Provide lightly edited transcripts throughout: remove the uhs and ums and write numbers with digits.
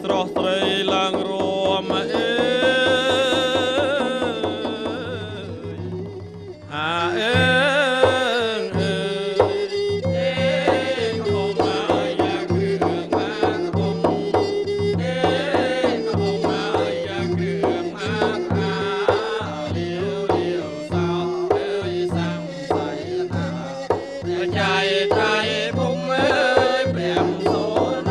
ស្រស់ស្រីឡើងរួមអើយអាអើងអើយអេកុំមកយ៉ាងគ្រឿងមកកុំអេកុំមកយ៉ាងគ្រឿងមកអាលាវលាវសោអើយសាំសៃណាចៃចៃពុំអើយព្រះសូន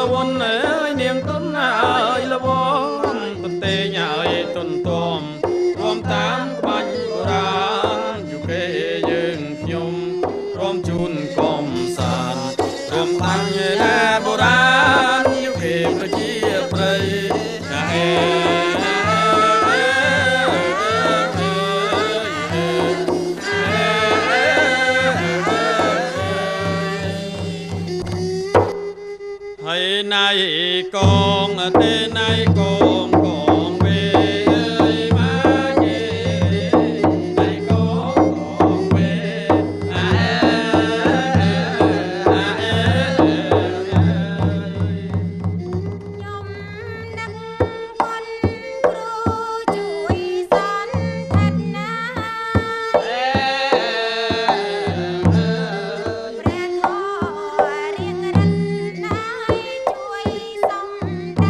ละวนเอ้ยเนียงต้นเอ้ยละวนต้นเตยเอ้ยต้นตอมรวมตามกบัญโบราณอยู่เกยยืงยมรวมจุนกอมสารรวมตั้งแน่โบราณอยู่เกยประจีเปรยเอ้นายกองเตนายกองกองเวมาเกนายกองกองเวยมนักคนครูช่วยสอนทัดนาพระทอเรียงรัตนายช่วยส่งใจ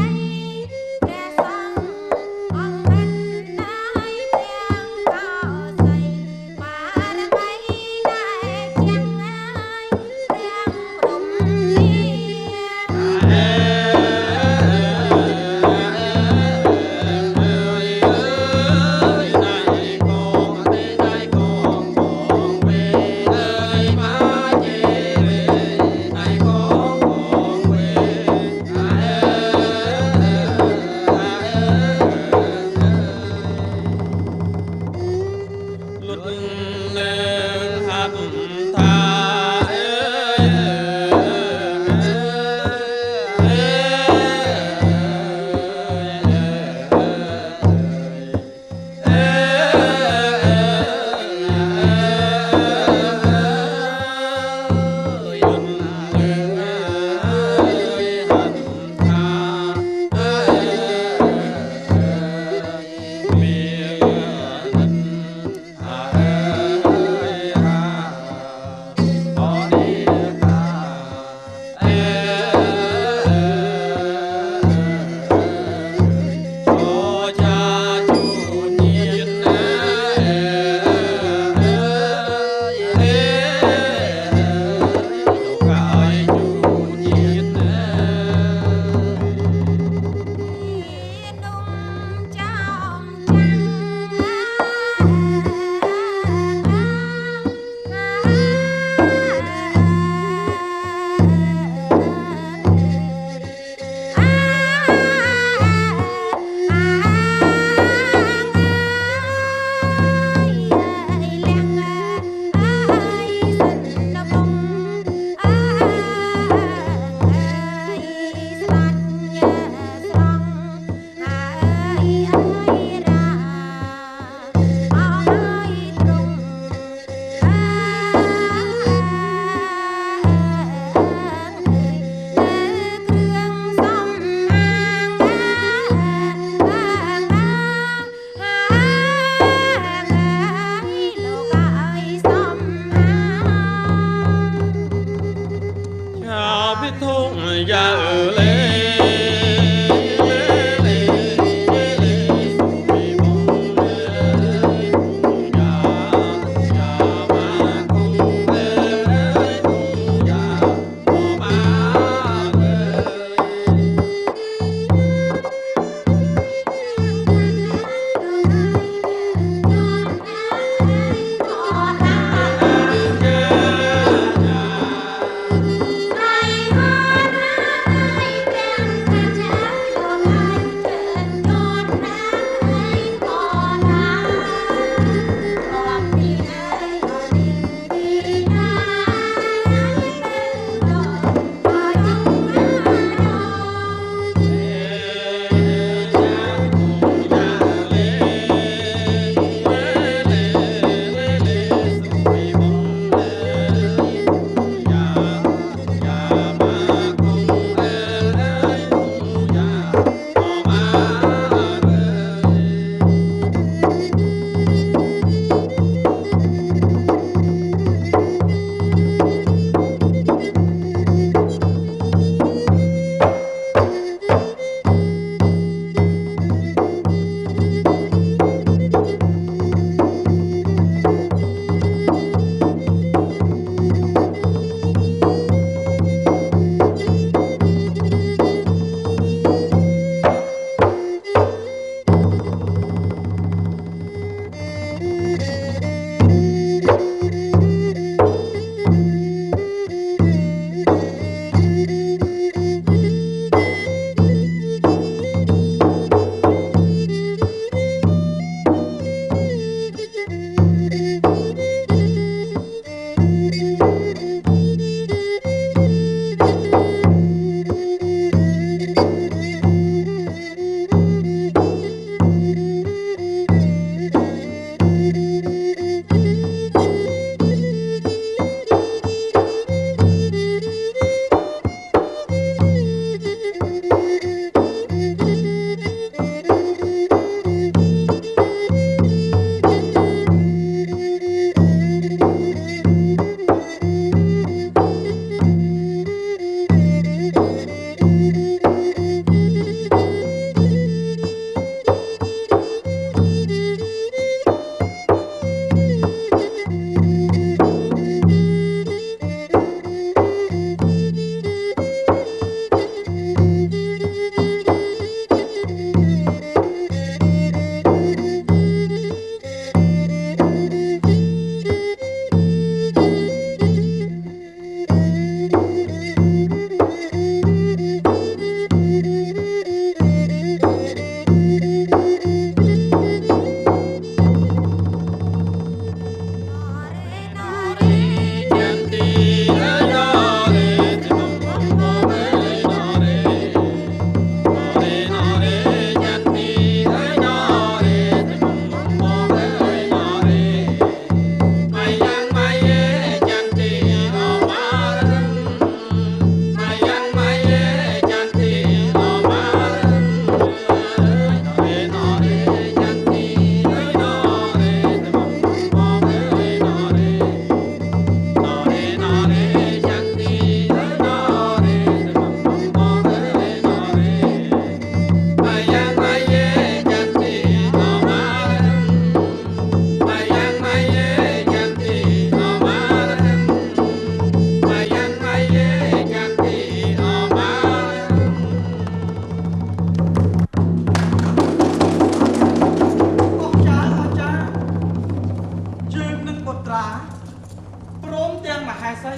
ព្រមទាំងមហេសី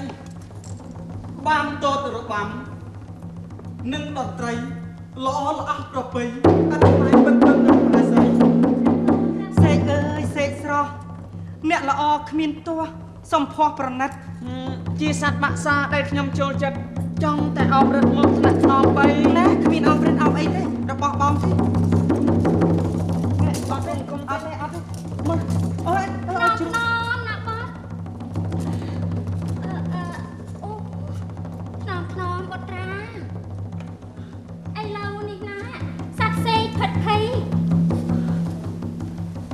បានតតរបាំនិងតន្ត្រីល្អល្អះប្រពៃអត់ថ្លៃបិទបិទនឹងមហេសីសេកអើយសេកស្រស់អ្នកល្អគ្មានទោះសំភ័សប្រណិតជាសត្វបាក់សាដែលខ្ញុំចូលចិត្តចង់តែអោបរត់មកថ្នាក់ថ្នមបីណាគ្មានអោបរត់អោបអីទេរបស់បងទេអត់ទេកុំអត់ទេអត់ទេមកអូយជ្រុំណាបងអូថ្នមបត្រាឥឡូវនេះណាសត្វសេកផិតភ័យ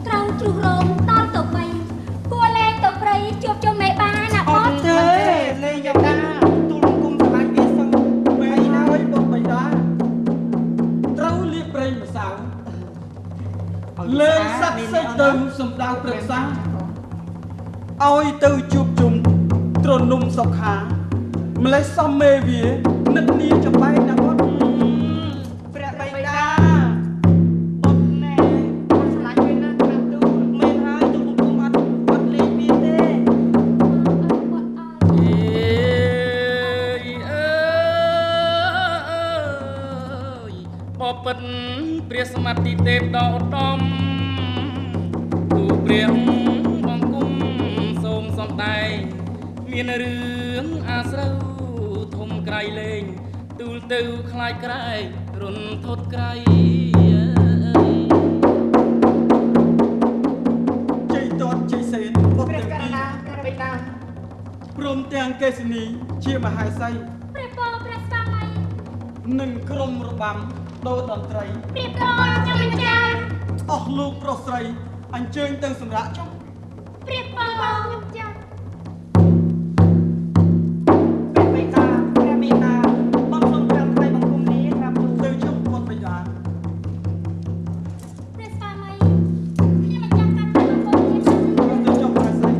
ត្រូវជ្រុះរោមដល់ទៅបីគួរលេងទៅព្រៃជួបជុំមេបាណាបងអត់ទេលេងយ៉ាងណាទូលគុំសម្លាញ់វាសឹងបីណាហើយបងបីដាត្រូវលៀបប្រេងម្សៅលេងសត្វសេកទៅសម្ដៅព្រឹក្សាឲ្យទៅជួបជុំត្រនំសុខាម្លេះសំមេវានឹកនាចំបែកណាបងព្រះបៃតាបុកណែបងស្លាញ់វិញណាតាមទូមិនហើយទូគុំអត់លេងវាទេបបិទ្ធព្រះសមត្ថិទេពដ៏ឧត្តមទូព្រះបង្គំសូមសំដែងមានរឿងអាស្រូវធំក្រៃលែងទូលទៅខ្លាចក្រែងរន្ធត់ក្រៃជ័យតតជ័យសេនពុទ្ធទាំងពីរព្រះបិតាព្រមទាំងកេសនីជាមហេសីព្រះពរព្រះស្វាមីនិងក្រុមរបាំដូរតន្ត្រីព្រះពរចាំម្ចាស់អស់លោកប្រុសស្រីអញ្ជើញទៅសម្រាប់ចុះព្រះពរខ្ញុំចាស់ព្រះបិតាបងសូមព្រះថ្លៃបង្គំនេះក្រាបទូលទៅចុះពុទ្ធបិតាព្រះស្វាមីខ្ញុំម្ចាស់កាត់ទៅចុះមហេសី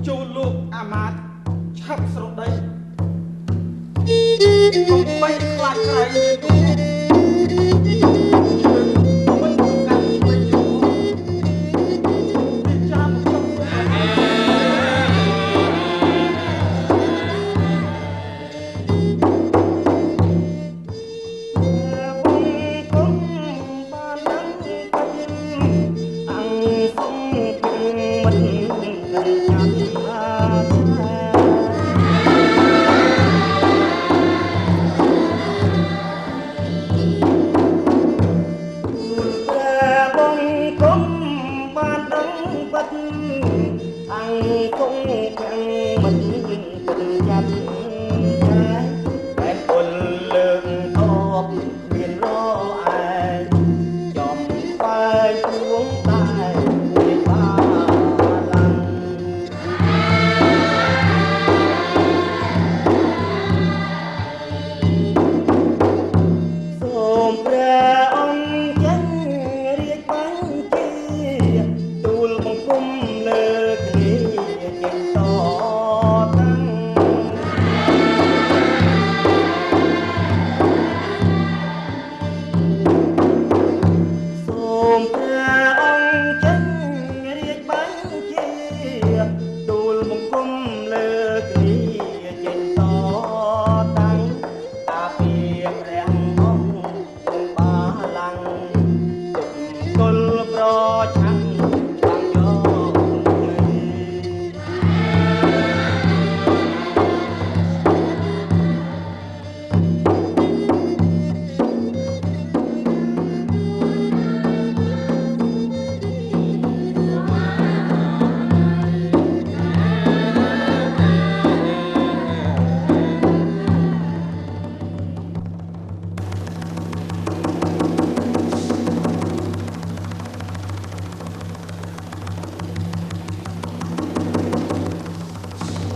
ចូលលោកអាមាត្យឆាប់ស្រដីកុំបីខ្លាចក្រៃមានទុកជើងមិនទៅកាន់បីយោទីចាំចុះ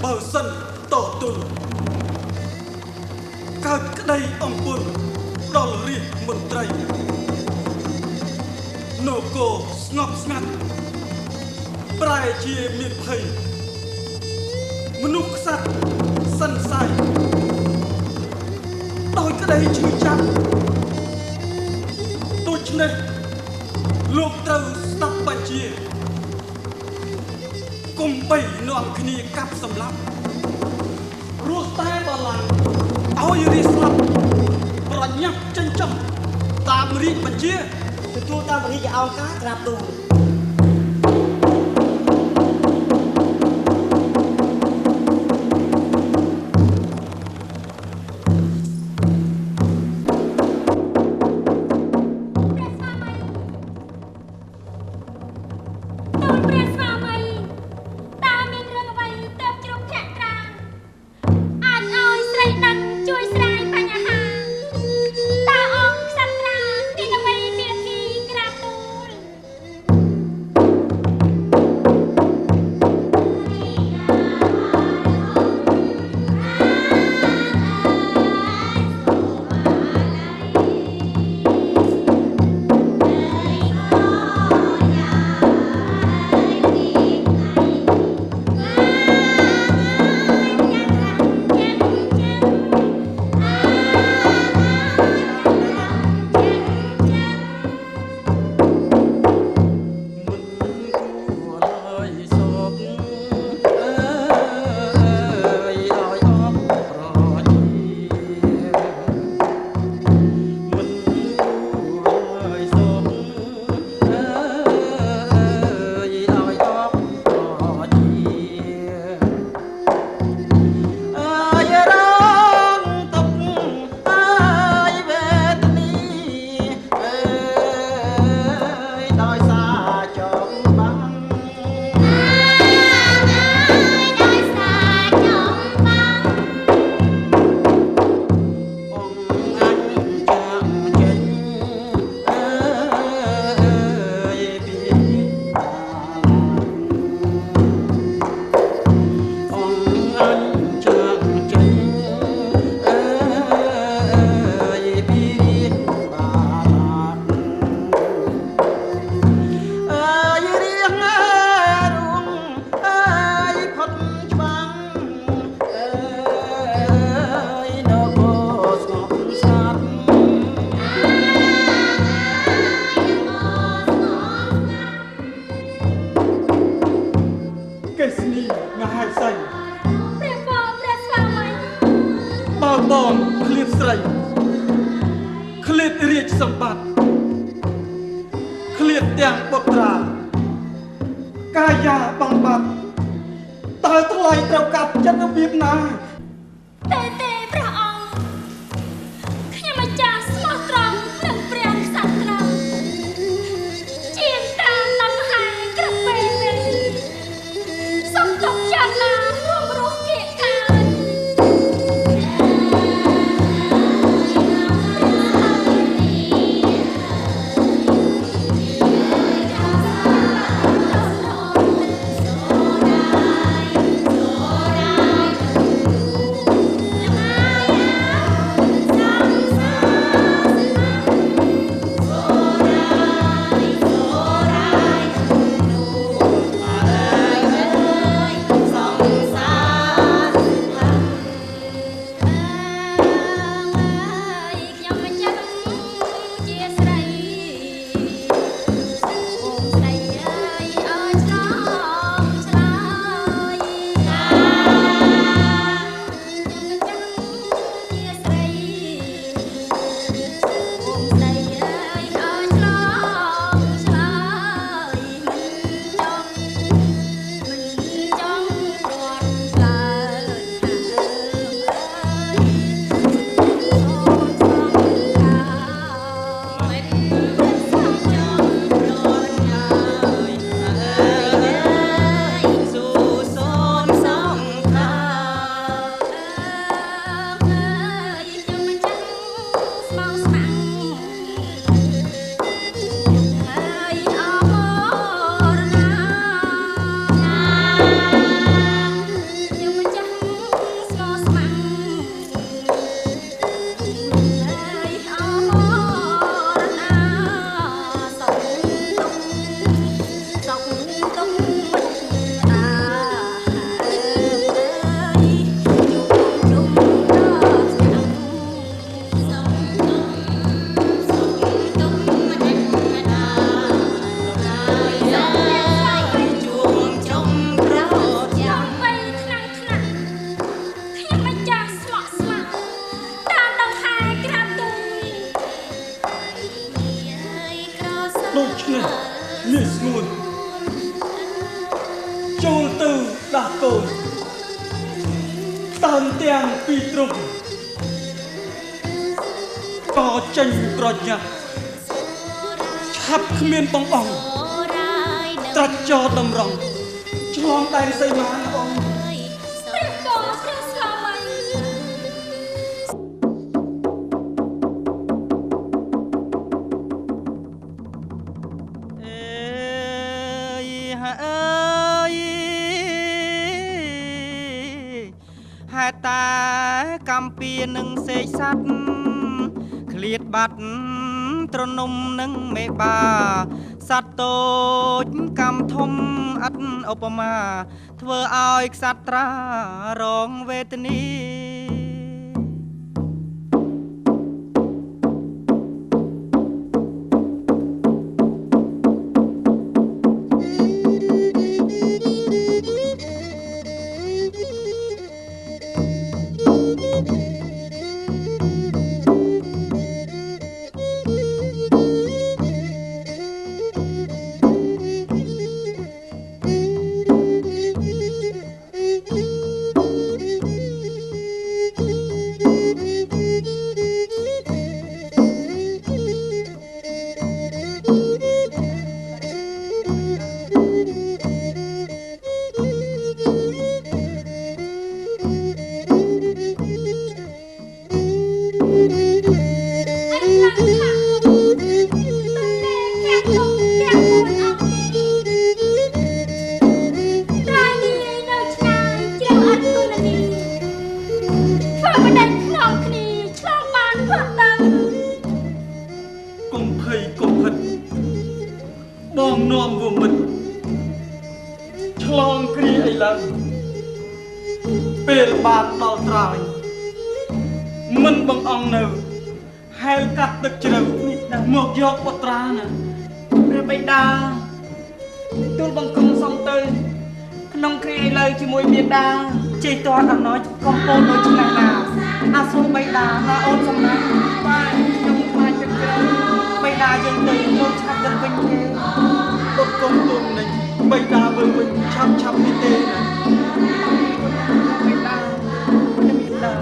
បើសិនតទល់កើតក្តីអំពើដល់រាជមន្ត្រីនគរស្ងប់ស្ងាត់ ប្រែជាមានភ័យមនុស្សខ្សាត់សិនសាយដោយក្តីឈឺចាប់ដូច្នេះលោកត្រូវស្ដាប់បញ្ជាកុំបីនាំគ្នាកាប់សម្លាប់រស់តែបលាញ់ឲ្យរីស្លាប់ប្រញាប់ចិញ្ចឹមតាមរាជបញ្ជាទទួលតាមរាជអង្គការក្រាបទូលបងឃ្លាតស្រីឃ្លាតរាជសម្បត្តិឃ្លាតទាំងបុត្រាកាយាបងបាត់តើថ្លៃត្រូវកាត់ចិត្តរបៀបណាទេព្រះអង្គខ្ញុំអាចារ្យស្មោះត្រង់នឹងព្រះក្សត្រត្រង់ជាងតាមតំហែក្រពេលវេលាសុំទុកយ៉ាងណារួមរស់គៀកខាន ចូលទៅដោះកូនតាមទាំងពីរទ្រុងក៏ចេញប្រញាប់ឆាប់គ្មានបងអង្គត្រាច់ចោលតម្រង់ឆ្លងដែនសីមាអង្គ ព្រះបងព្រះស្វាមី ហេតុតែកម្ពីនឹងសេកសัตว์ឃ្លាតបាត់ត្រនំនឹងមេបាសត្វតូចកម្មធំអត់ឧបមាធ្វើឲ្យក្សត្រារងវេទនី បងនាំវមិតឆ្លងគ្រាអីឡើងពេលបានដល់ត្រើយមិនបងអង្គនៅហែលកាត់ទឹកជ្រៅមកយកបុត្រាណាព្រះបិតាទូលបង្គំសុំទៅក្នុងគ្រាអីលើជាមួយមេដាជ័យតរអំណោយកំពូលដូចឆ្នេះណាអាសូរបិតាណាអូនសំណាញ់បាទខ្ញុំខ្លាចទឹកជ្រៅបិតាយើងទៅមកឆាប់ទៅវិញទេបុកគុំទុំនេះបិតាមើលវិញឆាប់នេះទេណាបិតាខ្ញុំមានដើ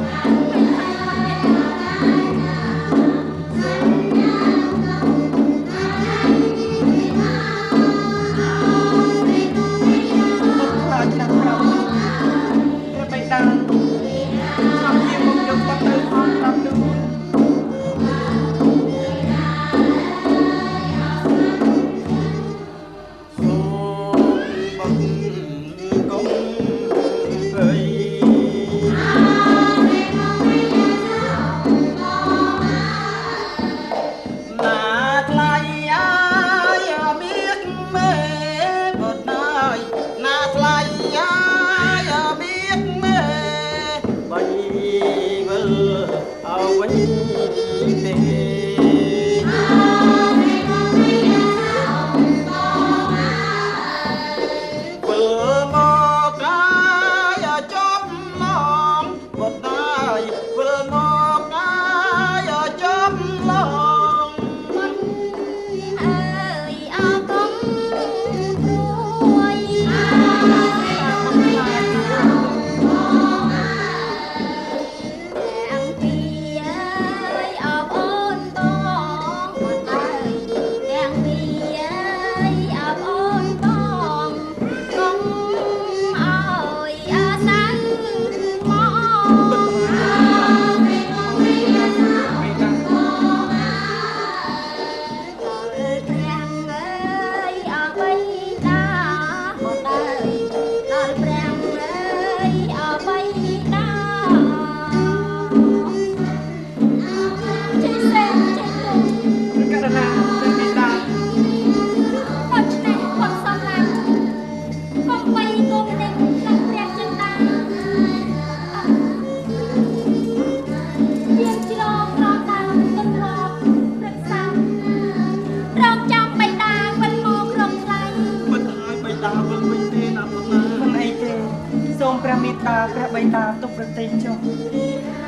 ព្រះមេត្តាព្រះបិតាទុកប្រទេសចុះ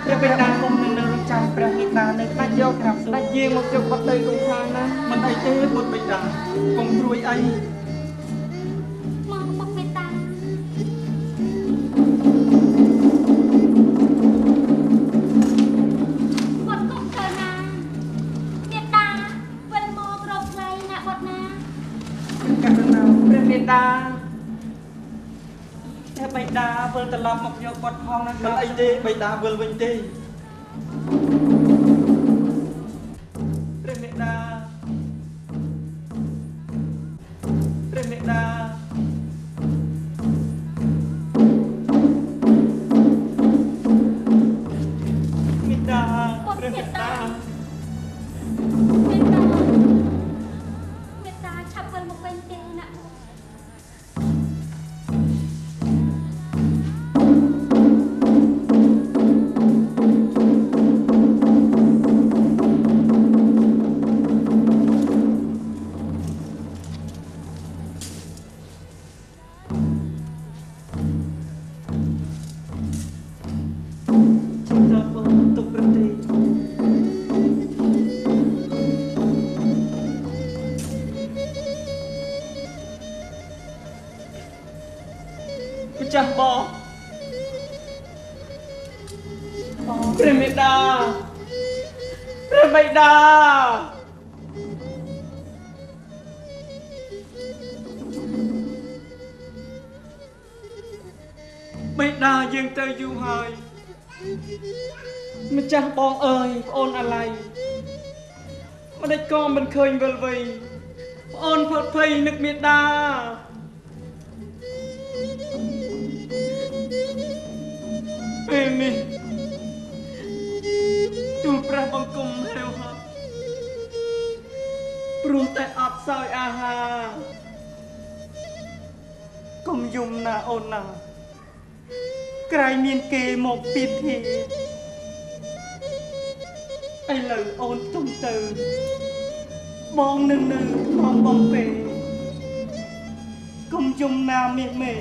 ព្រះបិតាគុំនឹងរងចាំព្រះមេត្តានៅដាច់យកក្រាបដាច់យាងមកយកបាត់ទៅកុំខាងណាមិនអីទេពុទ្ធបិតាកុំព្រួយអីមកមេត្តា តែបៃតាវិលត្រឡប់មកយកគាត់ផងណាមិនអីទេបៃតាវិលវិញទេព្រះមេតាព្រះមេតាមេតាព្រះមេតាមេតាឆាប់វិលមកវិញទេណាចាស់បងព្រះមេតាព្រះបិតាបិតាយើងទៅយូរហើយម្ចាស់បងអើយប្អូនអាឡ័យមិនដេចក៏មិនឃើញវិលវៃប្អូនផុតភ័យនឹកមេតាពេលនេះទូលព្រះបង្គំហេវហត់ព្រោះតែអត់សោយអាហារកុំយំណាអូនណាក្រែងមានគេមកពីធីឥឡូវអូនទុំទៅបងនឹងនៅក្នុងបងពេកុំយំណាមាសមេ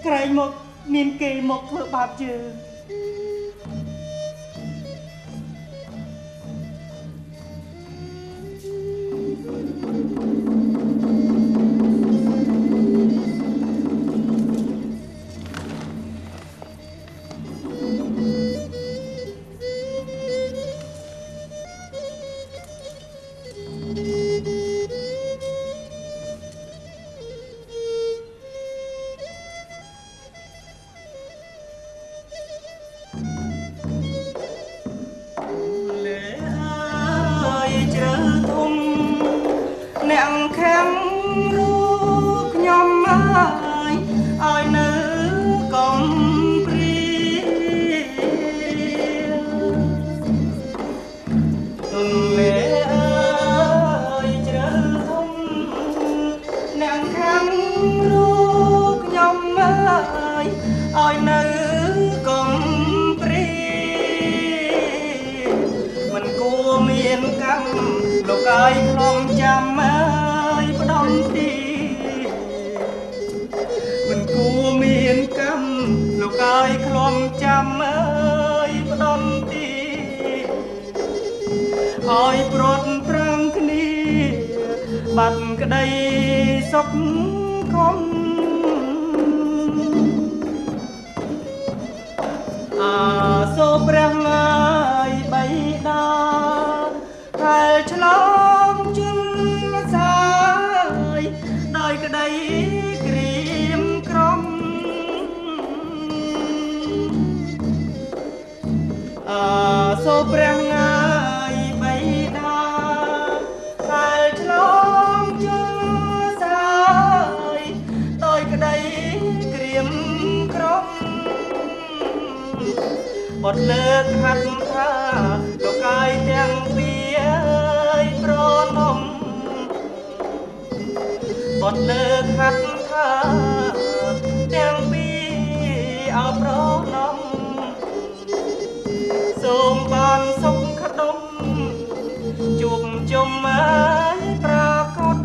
ក្រែងមកមានគេមកធ្វើបាបយើងអ្នកខាំរូបខ្ញុំឲ្យនៅកំព្រាទុនលេអើយជ្រើធំអ្នកខាំរូបខ្ញុំឲ្យនៅកំព្រាមិនគួរមានកម្មលោកអើយខ្លំចាំអើយផ្ដំទីមិនគួរមានកម្មលោកអើយខ្លំចាំអើយផ្ដំទីឲ្យព្រាត់ប្រាំងគ្នាបាត់ក្តីសុខខំអាសូរព្រះងាយបៃតាហើយឆ្លងជិលសាយដោយក្តីក្រៀមក្រំសូរព្រះងាយបៃតាហើយឆ្លងជិលសាយដោយក្តីក្រៀមក្រំបត់លើកហាត់ថាលោកកាយទាំងពីរប្រនំបត់លើកហាត់ថាទាំងពីរឲ្យប្រនំសូមបានសុខខដុំជួបជុំឲ្យប្រកប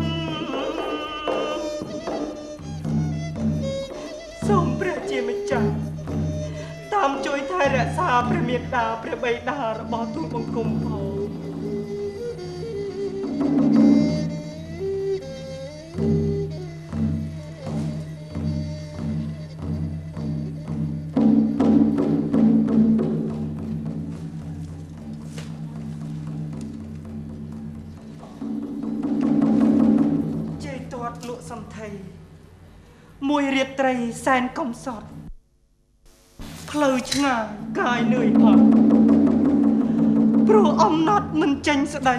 សូមព្រះជាម្ចាស់តាមជួយថែរក្សាព្រះមេត្តាព្រះបិតារបស់ទូលបង្គំផងជ័យទាត់លក់សំថៃ មួយរាត្រីសែនកំសត់ផ្លូវឆ្ងាយកាយនឿយផុតព្រោះអំណត់មិនចេញស្ដី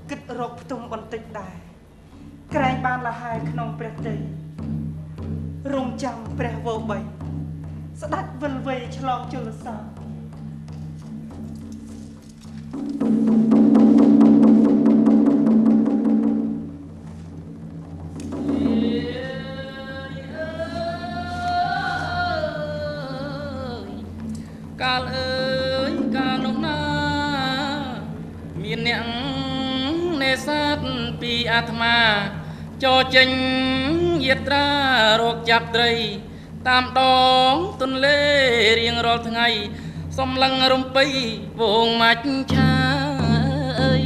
គិតរកផ្ទុំបន្តិចដែរក្រែងបានលហើយក្នុងព្រះតីរងចាំព្រះវរបីស្ដេចវិលវ័យឆ្លងជលសាកាលអើយកាលនោះណាមានអ្នកនេសាទពីអាត្មាចោចេញយាត្រារកចាប់ត្រីតាមដងទន្លេរៀងរាល់ថ្ងៃសំឡឹងរំពៃវងមាច់ឆាអើយ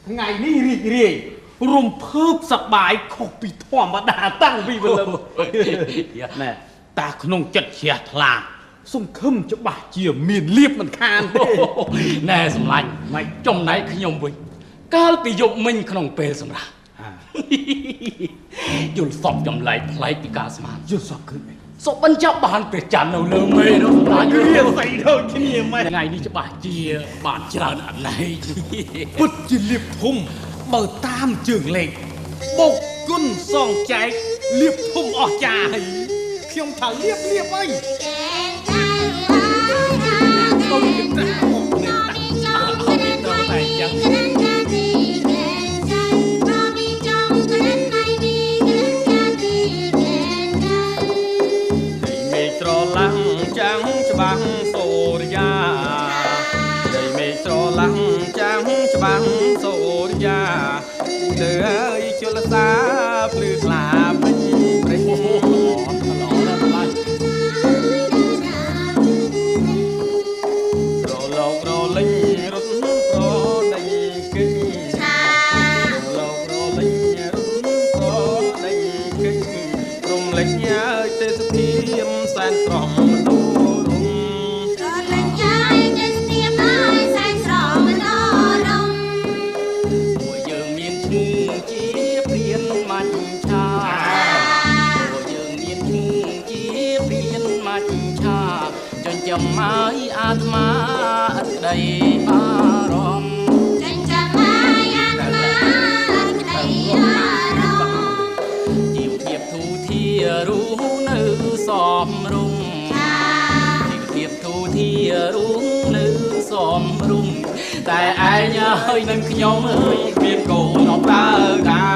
ថ្ងៃនេះរីករាយរំភើបសប្បាយខុសពីធម្មតាតាំងពីវេលាណែតាក្នុងចិត្តជ្រះថ្លាសង្ឃឹមច្បាស់ជាមានលៀបមិនខានទេណែសម្លាញ់មិនចំណែកខ្ញុំវិញកាលពីយប់មិញក្នុងពេលសម្រាប់យល់សពចម្លែកប្លែកពីការស្មានយល់សពឃើញសុបបញ្ចប់បានព្រះច័ន្ទនៅលើមេនោះសម្លាញ់រៀនស្អីដូចគ្នាម៉ែថ្ងៃនេះច្បាស់ជាបានច្រើនអណៃពុតជាលៀបធំបើតាមជើងលេខបុកគុណសងចែកលៀបធំអស់ចាហើយខ្ញុំថាលៀបអីកូនតាមកនេះតាអត់មានទៅតែយ៉ាងមេត្រឡាំងចាំងច្បាំងសូរិយាដីមេត្រឡាំងចាំងច្បាំងសូរិយាលើអើយជលសាភ្លឺថ្លាពេញព្រៃរលោករលេងរត់ប្រដេញគិញរលោករលេងរត់ប្រដេញគិញរំលេចញើយទេសភាពសែនស្រស់មនោរម្យរលេចញើយទេសភាពហើយសែនស្រស់មនោរម្យពួកយើងមានឈ្មោះជាព្រានមាច់ឆាពួកយើងមានឈ្មោះជាព្រានមាច់ឆាចិញ្ចឹមឲ្យអាត្មាអត់ក្តីបារម្ភចិញ្ចឹមឲ្យអាត្មាអត់ក្តីបារម្ភជីវភាពធូរធាររស់នៅសមរម្យជីវភាពធូរធាររស់នៅសមរម្យតែឯងហើយនឹងខ្ញុំអើយមានកូនអបដើកា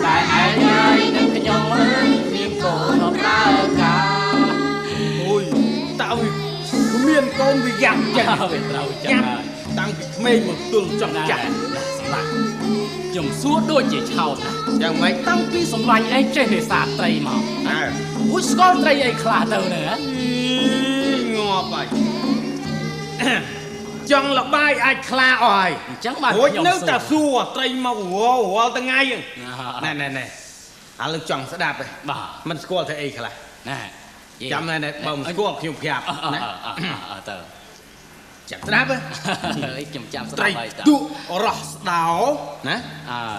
តែឯងហើយនឹងខ្ញុំអើយមានកូនអបដើកាអូយតើមានកូនវាយ៉ាប់ចាស់វាត្រូវចឹងហើយតាំងពីក្មេងមកទល់ចង់ចាស់សម្លាញ់ខ្ញុំសួរដូចជាឆោតណាយ៉ាងម៉េចតាំងពីសម្លាញ់ឯងចេះនេសាទត្រីមកអូយស្គាល់ត្រីអីខ្លះទៅណាងាប់ហើយចង់លបាយអាចខ្លាអស់ហើយអញ្ចឹងបានខ្ញុំនៅតែសួរត្រីមករាល់ថ្ងៃណែឥឡូវចង់ស្ដាប់ទេបាទមិនស្គាល់ថាអីខ្លះណែចាំណែបើមិនស្គាល់ខ្ញុំប្រាប់ណាទៅចាំស្ដាប់អីខ្ញុំចាំស្ដាប់ហើយតើទុរោះស្ដោណា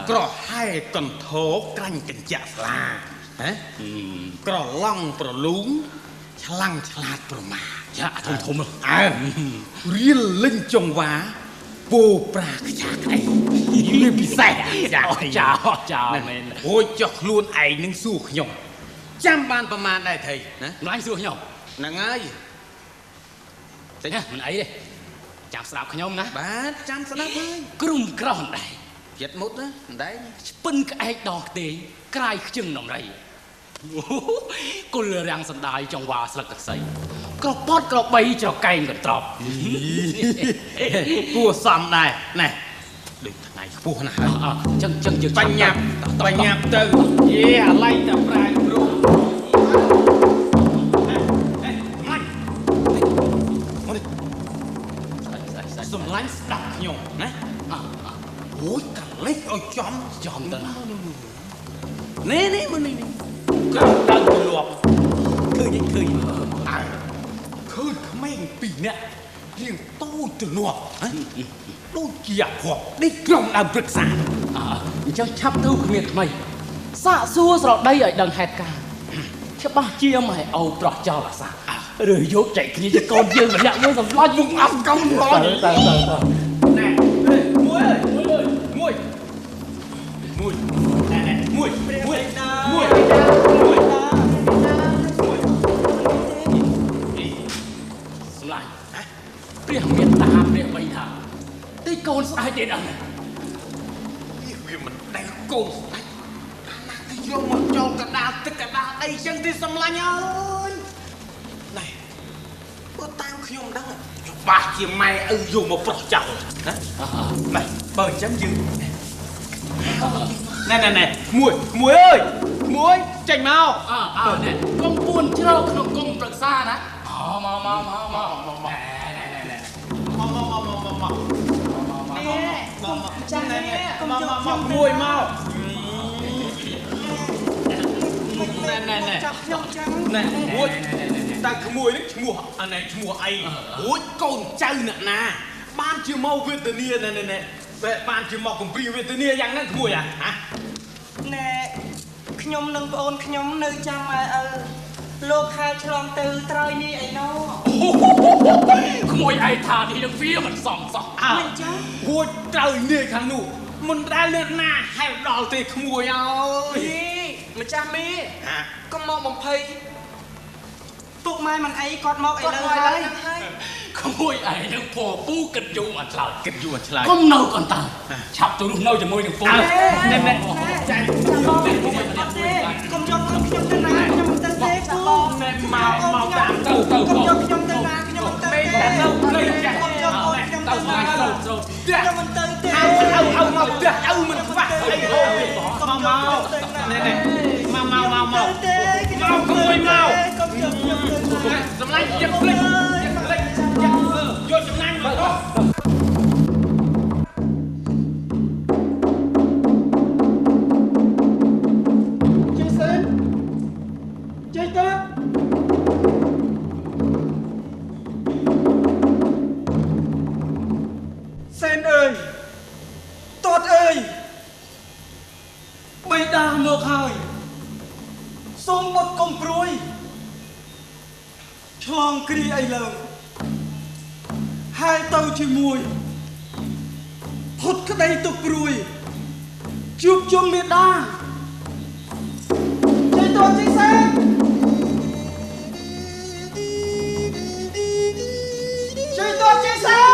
ក្រហែកន្ធោក្រាញ់កញ្ចាក់ស្លាណាក្រឡង់ប្រលូងឆ្លាំងឆ្លាតប្រមាចាធំនោះរៀលលេងចង្វាពោប្រាខ្យាក្អីនេះពិសេសចាមែនអូយចុះខ្លួនឯងនឹងសួរខ្ញុំចាំបានប្រមាណដែរថៃណាម្លាញ់សួរខ្ញុំហ្នឹងហើយតិចមិនអីទេចាំស្ដាប់ខ្ញុំណាបាទចាំស្ដាប់ហើយក្រុមក្រោះដែរចិត្តមុតណាដែរស្ពិនក្អែកដងខ្ទេងក្រាយខ្ជឹងដំរីគុលរាំងសណ្ដាយចង្វាស្លឹកទឹកសីក្រពតក្របីច្រកែងកន្ត្រប់គួសមដែរណែដូចថ្ងៃខ្ពស់ណាស់ចឹងយើងបញ្ញាប់ទៅយេអាឡៃតែប្រាយគ្រូមក សម្លាញ់ស្ដាប់ខ្ញុំណាអូយកលេសឲ្យចំទៅណានេះមើលនេះក្រៅដើមទលាប់ឃើញឃើញក្មេង2នាក់រៀងតូចទលាប់ដូចជាអាភ័ព្វនេះក្រុមដើមព្រឹក្សាអញ្ចឹងឆាប់ទៅគ្មានថ្មីសាកសួរស្រដីឲ្យដឹងហេតុការណ៍ច្បាស់ជាម៉ែអូវប្រោះចោលអាសាឬយកចែកគ្នាជាកូនយើងម្នាក់មួយសម្លាញ់មុខអស់កូនបងទៅណែមួយសម្លាញ់ព្រះមេត្តាព្រះបិតាទីកូនស្ដេចទេដឹងវាមិនដែលកូនស្ដេចណាគេយកមកចូលកដាលទឹកកដាលអីចឹងទេសម្លាញ់អើយណែបើតាមខ្ញុំដឹងច្បាស់ជាម៉ែឪយកមកប្រុសចោលណាម៉ែបើអញ្ចឹងយើងណែមួយអើយមួយចេញមកណែកុំពួនជ្រោកក្នុងគុំប្រឹក្សាណាមកណែចាំនេះកុំយកខ្ញុំមួយមកណែចាប់ខ្ញុំចឹងណែមួយតែក្មួយនេះឈ្មោះអានេះឈ្មោះអីរួចកូនចៅអ្នកណាបានជាមកវេទនាណែបានជាមកកំព្រាវេទនាយ៉ាងហ្នឹងក្មួយហ៎ណែខ្ញុំនិងប្អូនខ្ញុំនៅចាំម៉ែឪលោកខែឆ្លងទៅត្រើយនេះឯណោក្មួយឯថានេះនឹងវាមិនសមសោះមិនចឹងរួចត្រើយនេះខាងនោះមិនដែលលឿនណាហែលដល់ទេក្មួយអើយម្ចាស់មីកុំមកបំភ័យពុកម៉ែមិនអីគាត់មកឥឡូវហើយក្មួយឯងនឹងពពូគិតយូរអត់ឆ្លើយកុំនៅកន្តាឆាប់ទៅរស់នៅជាមួយនឹងពូណែចាកុំយកខ្ញុំទៅណាខ្ញុំមិនទៅទេពូណែមកតាមទៅកុំយកខ្ញុំទៅណាខ្ញុំមិនទៅទេទៅចាកុំយកខ្ញុំទៅណាខ្ញុំមិនទៅទេเอาមកផ្ទះឪមិនខ្វះអីហូបមកណែមកក្មួយមកសម្លាញ់យកភ្លេចយកចំណាញ់មកមកហើយសូមបុតកុំព្រួយឆ្លងគ្រាអីលើហើយទៅជាមួយផុតក្តីទុកព្រួយជួបជុំមេដាជ័យតួជីសេជ័យតួជីសេ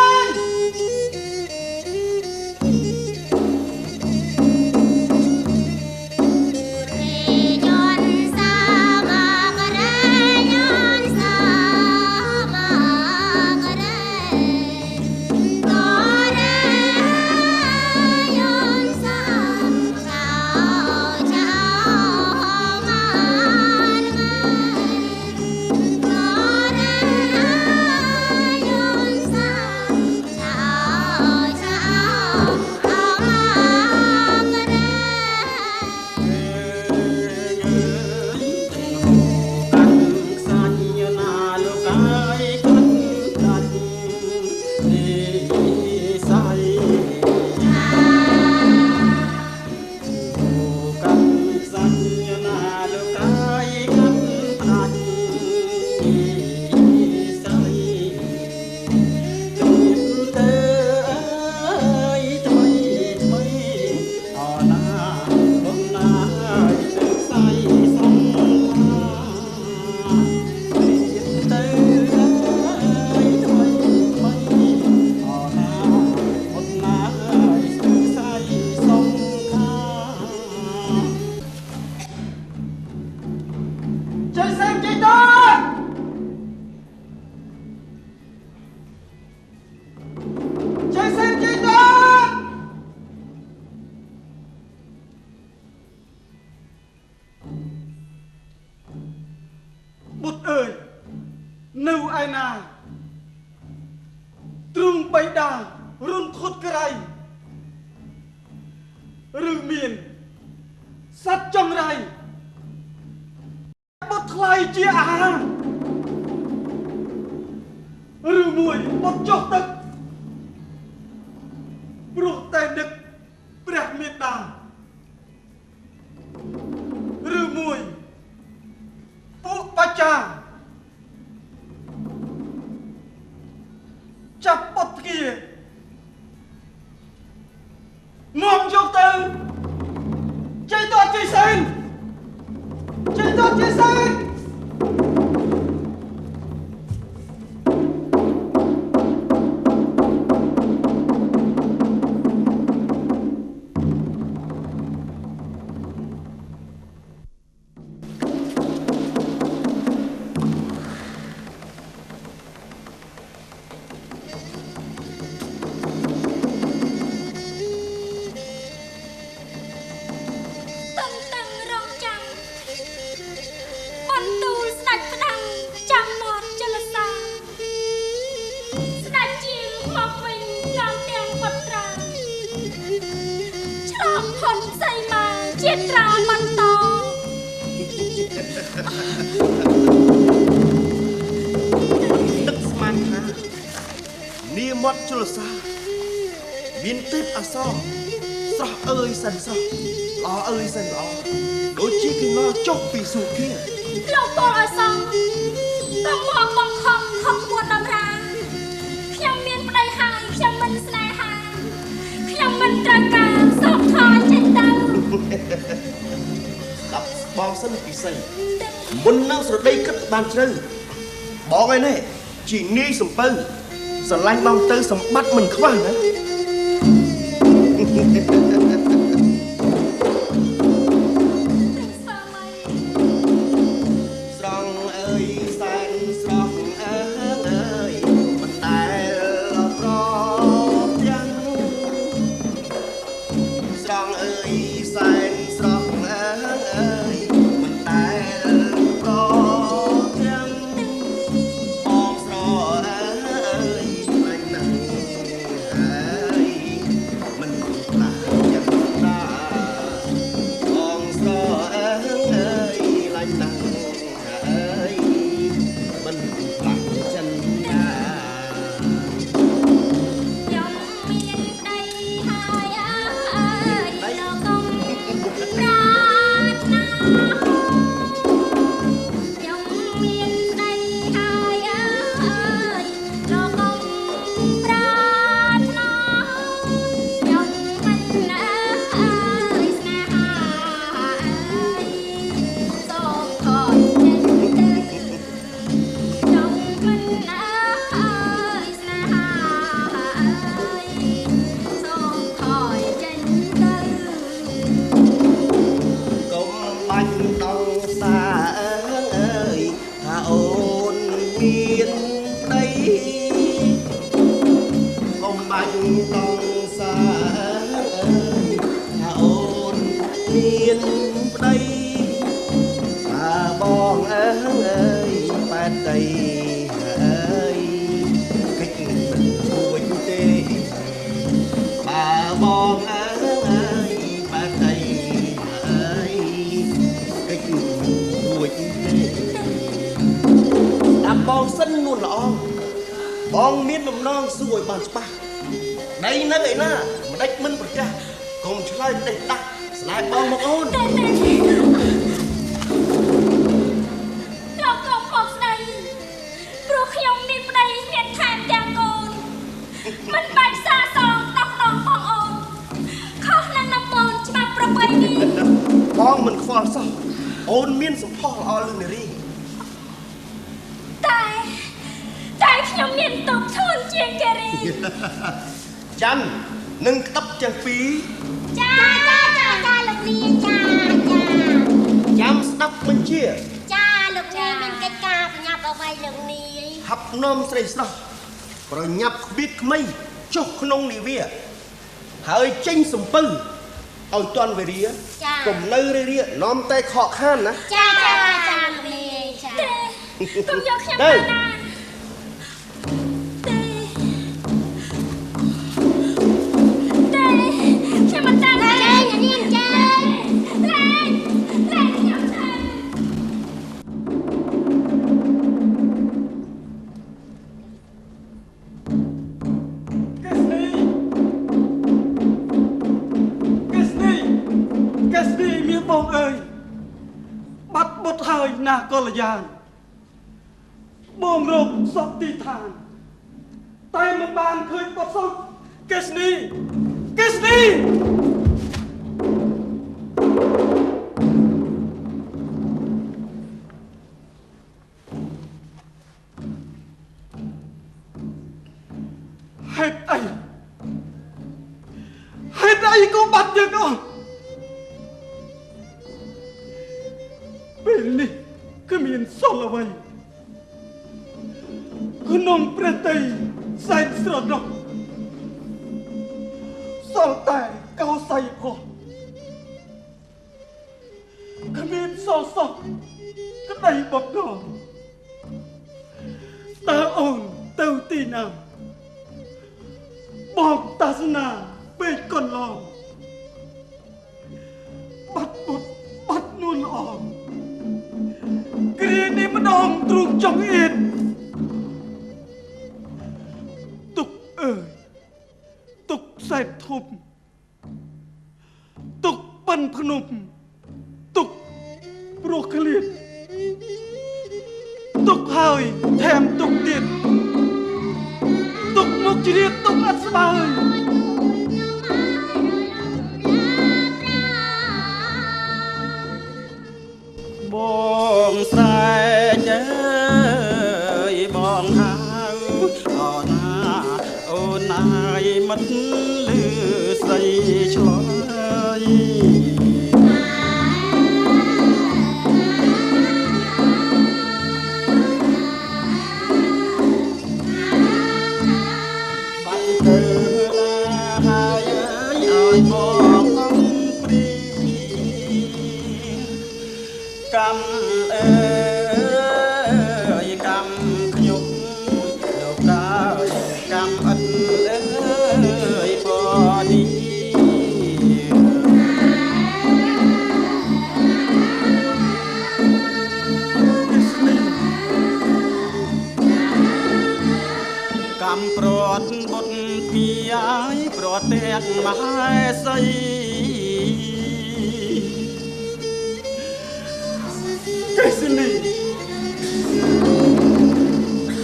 បៃតារុនខុតក្រៃឬមានសត្វចង្រៃបត់ថ្លៃជាអាហារឬមួយបត់ចុះទឹកព្រោះតែនឹកព្រះមេត្តាឬមួយពួកបច្ចាចាប់បត់គានាំយកទៅចេះតតចេះសែនចេះតតចេះសែនទឹកស្មានថានាមត់ជលសាមានទេពអសរស្រស់អើយសិនស្រស់ល្អអើយសិនល្អដូចជាគេមកចុះពីសុខាលោកពលអសងក៏មកបង្ខំខំពួនដំរាខ្ញុំមានប្តីហើយខ្ញុំមិនស្នេហាខ្ញុំមិនត្រូវការសោកថយចេះទៅដាក់បងសិនពិសេសមុននឹងស្រដីគិតបានជ្រៅបងឯនេះជានាយសំពៅស្រឡាញ់បងទៅសម្បត្តិមិនខ្វះណាស្រង់អើយសែនស្រស់អើយមិនដែលប្រទាំងស្រង់អើយសែនស្រស់អើយមិនដែលប្រទាំងបងស្រអើយមិនណាស់ហើយមិនខ្លាចយ៉ាងណាបងស្រអើយឡាញ់ណាស់ហើយមិនខ្លាចចិនណាខ្ញុំមានប្តីហើយអើយលោកកុំប្រាថ្នាខ្ញុំមានប្តីហើយអើយលោកកុំប្រាថ្នាខ្ញុំមិនអើយស្នេហាអើយសូមខកចេញទៅខ្ញុំមិនអើយស្នេហាអើយសូមខកចេញទៅ កុំបាញ់ដងសាអើយថាអូនមានប្តីកុំបាញ់ដងសាអើយថាអូនមានប្តីថាបងអើយបែតដីអើយកិច្ចមិនរួចទេបើបងអើយបែតដីអើយកិច្ចមិនរួចទេតាមបងសិននួនល្អបងមានបំណងសួរឲ្យបានច្បាស់ដីនៅឯណាម្ដេចមិនប្រកាសកុំឆ្លើយដេកដាស់ស្នេហ៍បងមកអូនលោកកុំមកស្ដីព្រោះខ្ញុំមានប្តីមានថែមទាំងកូនមិនបាច់សាសងដោះដងផងអូនខុសនឹងណាមូនច្បាប់ប្រពៃណី បងមិនខ្វល់សោះអូនមានសម្ផស្សល្អលឺនារីតែខ្ញុំមានទុកធូនជាងគេរី ចាំនឹងក្តាប់ទាំងពីរ ចាលោកនាងចា ចាំស្ដាប់បញ្ជា ចាលោកនាងមានកិច្ចការប្រញាប់អ្វីលោកនាង ហាប់នាំស្រីស្រស់ប្រញាប់ក្បៀតក្មៃចុះក្នុងនាវាហើយចេញសំពៅឲ្យតន់វេរាកុំនៅរារានាំតែខកខានណា ចាលោកនាងចាកុំយកខ្ញុំទៅណាទេ ហើយណាកល្យានបងរកសពទីឋានតែមិនបានឃើញគាត់សោះកេស្នីហេតុអីក៏បាត់យើងអស់ពេលនេះគ្មានសល់អ្វីក្នុងព្រះតីសែនស្រណោះសល់តែកោស័យផោះគ្មានសល់សោះក្តីបបកតើអូនទៅទីណាបងតាសនាពេកកន្លងបាត់បុតបាត់នួនល្អគ្រានេះម្ដងទ្រូងចង់អៀនទុកអើយទុកខ្សែធំទុកប៉ិនភ្នំទុកព្រោះឃ្លាតទុកហើយថែមទុកទៀតទុកមុខជ្រៀតទុកអត់ស្បើយបងសែងអើយបងហៅអូនណាអូនណាយមិនលឺស្រីឆ្លើយបាត់ទៅណាហើយអើយបងកុំព្រីកម្មអើយកម្មខ្ញុំលោកកាយកម្មអត់អើយបងនេះកម្មព្រាត់បុតពីអាយព្រាត់ទាំងមហេសីកេស្នី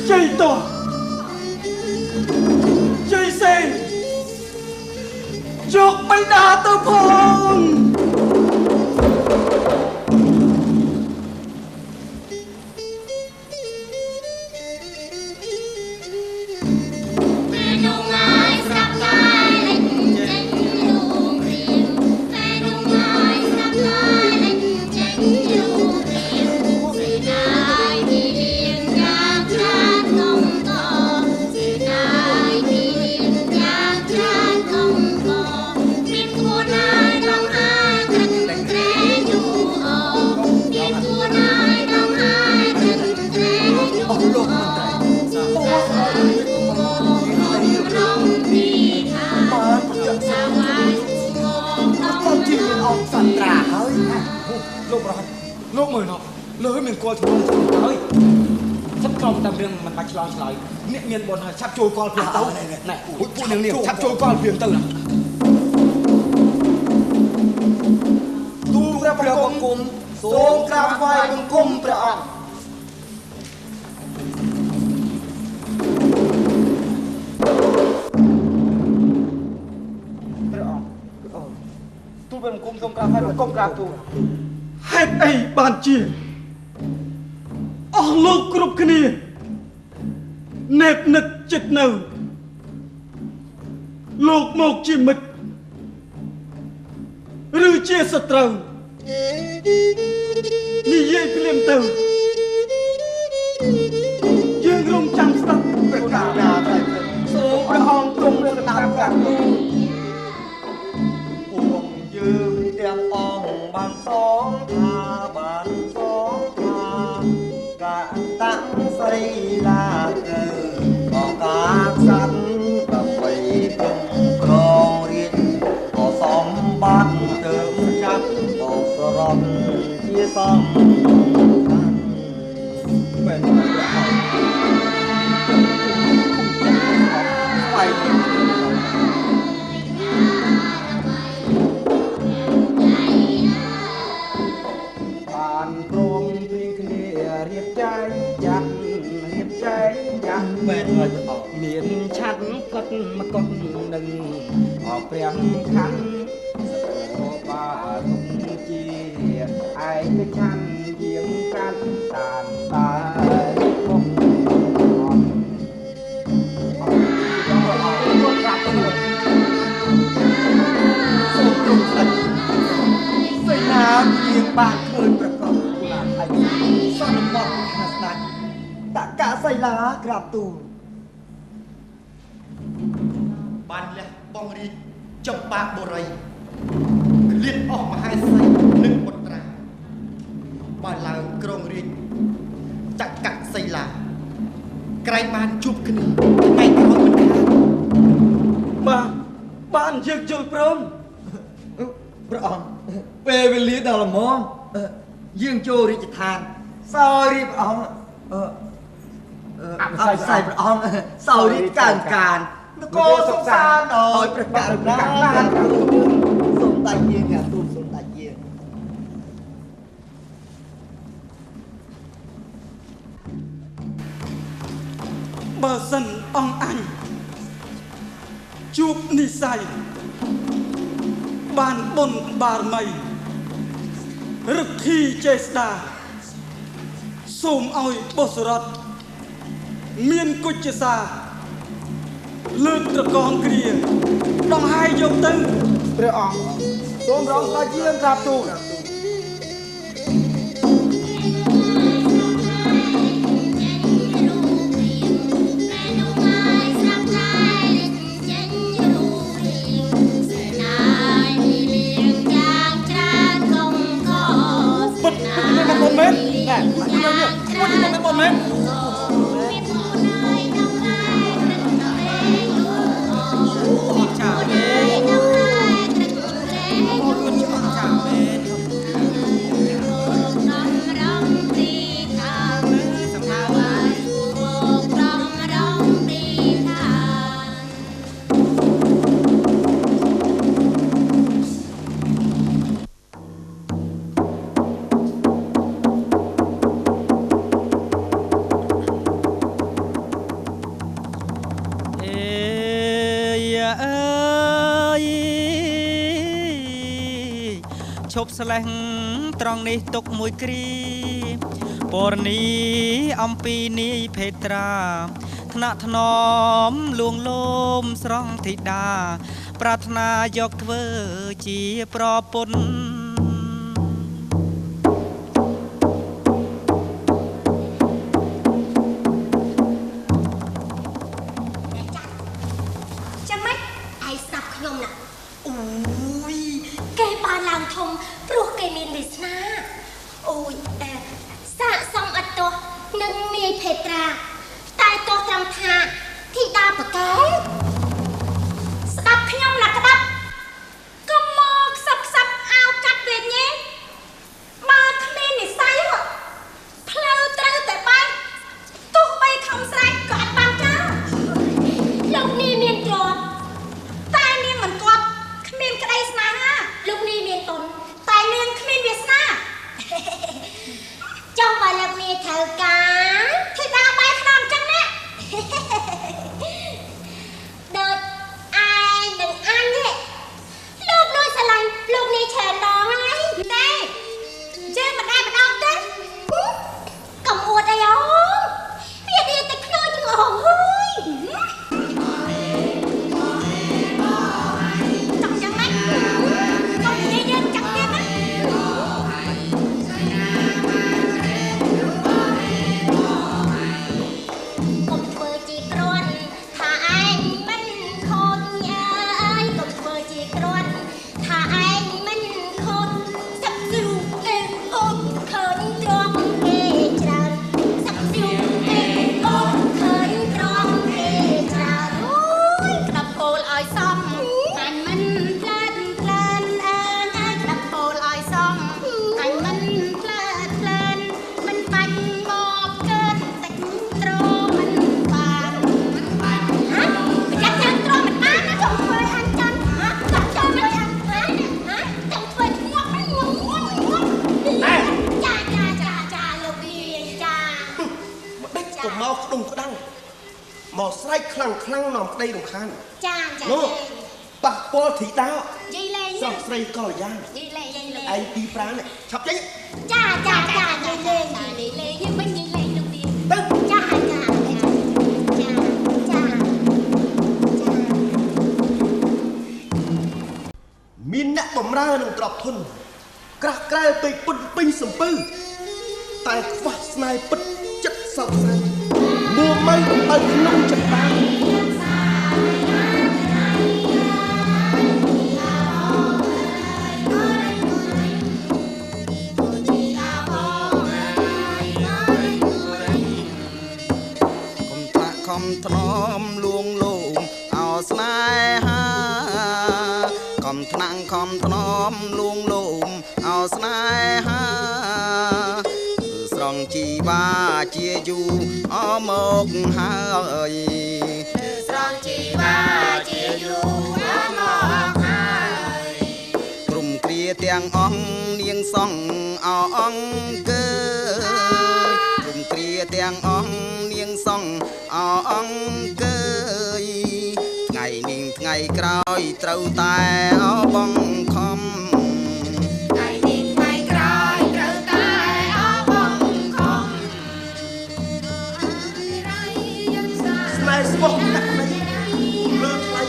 ជ័យតោះជ័យសេងជោគបិតាទៅផងលោកមើលនោះលើមានគល់ធ្ងន់ហើយសិតក្រុមតាមរឿងមិនបាច់ឆ្លងឆ្លើយអ្នកមានបុណ្យហើយឆាប់ចូលគល់ខ្លួនទៅណែពួកនាងឆាប់ចូលគល់ព្រៀងទៅណាទូព្រះបង្គំសូមក្រាបថ្វាយបង្គំព្រះអង្គទូព្រះបង្គំសូមក្រាបថ្វាយបង្គំក្រាបទូលហេតុអីបានជាអស់លោកគ្រប់គ្នាណែបនឹកចិត្តនៅលោកមកជាមិត្តឬជាសត្រូវនិយាយភ្លាមទៅយើងរងចាំស្ដាប់ព្រះកាណាតែសូមព្រះអង្គទ្រង់ស្ដាប់កាទូពួកយើងទាំងអង្គបានសងថាបានសងថាកាតាំងស្រីឡាទៅអកាស័ន្ទដើម្បីគ្រប់គ្រងរាជក៏សម្បត្តិទៅចាប់ក៏សរំជាសំเป็นไปបានព្រមព្រៀង មកុដនឹងអបព្រះខ័ណ្ឌសកលបាទទុកជាឯកឆ័ន្ទយាងកាត់តាមតាគុំសូមទ្រង់ស្ដេចសេនាយាងបានឃើញប្រកបគុណឯសន្មតខាស្ដេចតកសីលាក្រាបទូលបានលះបងរាជចំបាបុរីឃ្លាតអស់មហេសីនិងបុត្រាបានឡើងក្រុងរាជចក្រសីលាក្រែងបានជួបគ្នាថ្ងៃក្រោយមិនខានបានយើងយល់ព្រមព្រះអង្គពេលវេលាដល់ល្មមយើងចូលរាជដ្ឋានសោយរាជព្រះអង្គអបស័យព្រះអង្គសោយរាជកើនកាននគរសុខសាន្តដោយព្រះករុណាបានសូមដៃយើងអ្នកទូលសូមដៃយើងបើសិនអង្គអញជួបនិស័យបានបុណ្យបារមីឫទ្ធីចេស្តាសូមឲ្យបុស្សរតមានគុជសាលើកត្រកងគ្រាដង្ហែយកទៅព្រះអង្គសូមរងស្ដេចយាងក្រាបទូលឈប់ស្លេះត្រង់នេះទុកមួយគ្រាពរនីអំពីនាយភេត្រាថ្នាក់ថ្នមលួងលោមស្រង់ធីតាប្រាថ្នាយកធ្វើជាប្រពន្ធចាំម៉េចឯងស្ដាប់ខ្ញុំណាអូយគេបានឡើងធំព្រោះគេមានវាសនាអូយសាកសមអត់ទោះនឹងនាយភេត្រាតែទោះត្រង់ថាធីតាបកែស្ដាប់ខ្ញុំណាក្តាប់កុំមកខ្សឹបខ្សាប់អាវកាត់វេញេបើគ្មាននិស័យផ្លូវត្រូវតែបែកទោះបីខំស្រែកក៏អត់បានការលោកនេះមានទ្រព្យតែនាងមិនទាត់គ្មានក្តីស្នេហាលោកនេះមានទុនតែនាងគ្មានវាសនាចង់បើលោកនេះត្រូវការធីតាបែកខ្នងចឹងណា នាំក្តីរំខាន ចា នោះប៉ះពាល់ធីតា យាយលេង សោះស្រីកល្យាន យាយលេង ឯងពីប្រាណឆាប់ចេញ ចាយាយលេងយើងមិនយាយលេងនោះទៀត ទៅ ចាមានអ្នកបំរើនឹងទ្រព្យធនក្រាស់ក្រែលពេកពុតពេញសំពៅតែខ្វះស្នេហ៍ពិតចិត្តសោកស្ដាយមួម៉ៅឲ្យក្នុងចិត្តតាខំថ្នមលួងលោមអោស្នេហាខំថ្នាំងខំថ្នមលួងលោមអោស្នេហាស្រង់ជីវ៉ាជាយូអមកហើយស្រង់ជីវ៉ាជាយូអមកហើយព្រំគ្រាទាំងអង្គនាងសង្ឃអអង្គើព្រំគ្រាទាំងអង្គនាងសង្ឃអង្គើយថ្ងៃនេះថ្ងៃក្រោយត្រូវតែបង្ខំថ្ងៃនេះថ្ងៃក្រោយត្រូវតែបង្ខំស្នេហ៍ស្មោះដាក់នេះលើថ្លៃ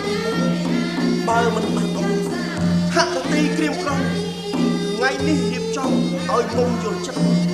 បើមិនបានអស់ហាក់ទីក្រៀមក្រំថ្ងៃនេះរៀបចំឲ្យមុំយល់ចិត្ត